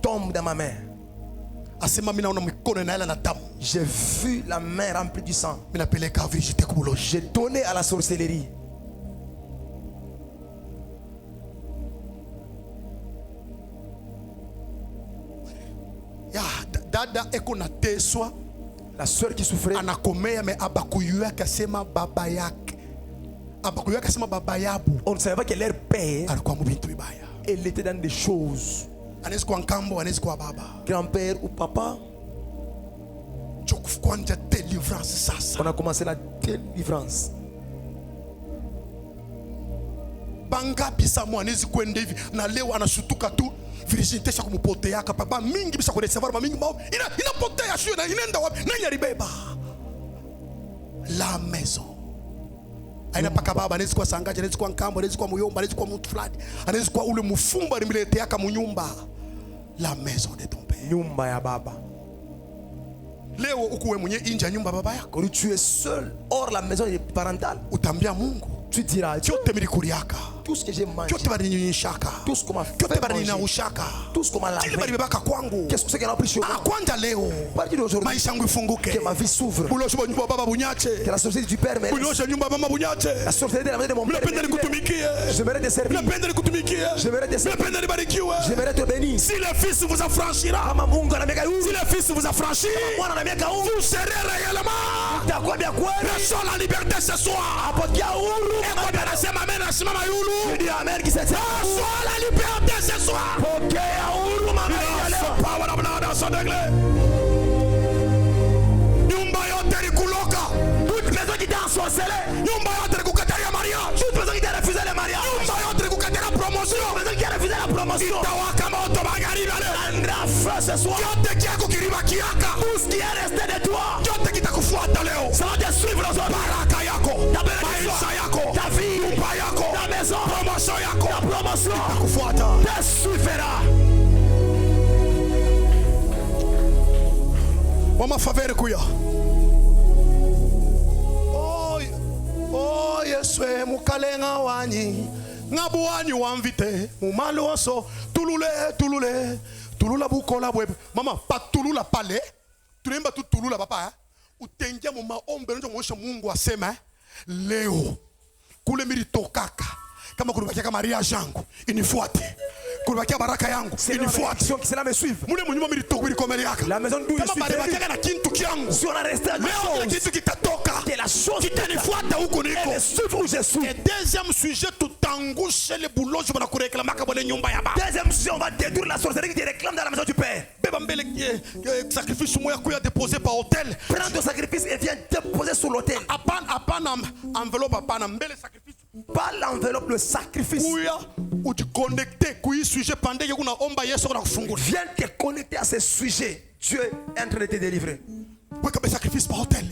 tombe dans ma main. J'ai vu la main remplie du sang. J'ai donné à la sorcellerie. La soeur qui souffrait, on ne savait pas que leur père, elle était dans des choses. Grand-père ou papa, on a commencé la délivrance. Virginité cha kumupotea papa mingi bisa kureservoir mingi inapotea sio na inaenda wapi nani alibeba la maison aina paka baba anaweza kuwa sangaje anaweza kuwa nkambo anaweza kuwa muyomba anaweza kuwa mtu fulani anaweza kuwa ule mfumba nimeletea kama nyumba la maison de ton père nyumba ya baba leo ukuwe mwenye inja nyumba baba yako, Quand tu es seul hors la maison parentale, utambia Mungu tu diras chote milikuriaka, tout ce que j'ai mangé, chote balinyunyishaka, tout ce qu'on m'a fait chote manger, balinaushaka, tout ce qu'on m'a kile lavé, balibebaka kwangu. qu'est-ce que c'est qu'elle a pris sur moi? Kwanja leo À partir d'aujourd'hui, maisha yangu ifunguke. que ma vie s'ouvre, Bulosho bwa nyumba baba bunyache, que la société du Père me laisse, bulosho nyumba mama bunyache. la société de la maison de mon Père Napenda me laisse. nikutumikie, J'aimerais te servir, napenda nikutumikie, j'aimerais te servir, napenda nibarikiwe. j'aimerais te bénir. Si le Fils vous affranchira, Kama Mungu anamiaka huru, si le Fils vous affranchit, Mwana anamiaka huru, vous serez réellement. utakuwa vya kweli. Reçois la liberté ce soir. Apokea huru. Ekobe nasema amen, nasimama yulu. Je dis amen qui se tient. Reçois la liberté ce soir. Pokea huru mama ya leo. Power of blood of Sodegle. Nyumba yote likuloka. Toute maison qui t'a ensorcelé. Nyumba yote likukatalia mariage. Toute maison qui t'a refusé le mariage. Nyumba yote likukatalia promotion. Toute maison qui a refusé la promotion. Itawaka moto magharibi leo. Prendra feu ce soir. Yote kiako kiriba kiaka. Tout ce qui est resté de toi. Yote kitakufuata leo. Ça va te suivre aujourd'hui. Baraka yako. Ta bénédiction. Maisha yako. Ta vie. Nyumba yako. Ta maison. Promotion yako. Ta promotion. Itakufuata. Te suivra. Wama favere kuya. Oh Yeswe mukalenga wanyi. Ngabuani wamvite. Mumaloso. Tulula bukola bwebe. Mama, patulula pale. Tunemba tu tulula papa. Utengia mu maombi ndio mwosha Mungu asema leo kule militokaka kama kulibakia kama mariage yangu inifuate, kulibakia baraka yangu inifuate, Cela me suive. mune munyuma militoko bilikomeleaka La maison d'où je kama suis balibakia na kintu kyangu si on a resté à la leo chose, kitu kitatoka que la chose kitanifuata huko niko. elle suit où je suis. Et deuxième sujet, tutangushe le boulojo bana kureklamaka bole nyumba ya ba. Deuxième sujet, on va détruire la sorcellerie qui te réclame dans la maison du Père. Beba mbele sacrifice moya kuya déposer par hôtel. Prends ton sacrifice et viens déposer sur l'autel. Apana enveloppe apana mbele sacrifice. Pas l'enveloppe, le sacrifice. Kuya uticonnecter kui sujet pande yako na omba Yesu na kufungula. Viens te connecter à ce sujet. Dieu est en train de te délivrer. Weka be sacrifice par hôtel.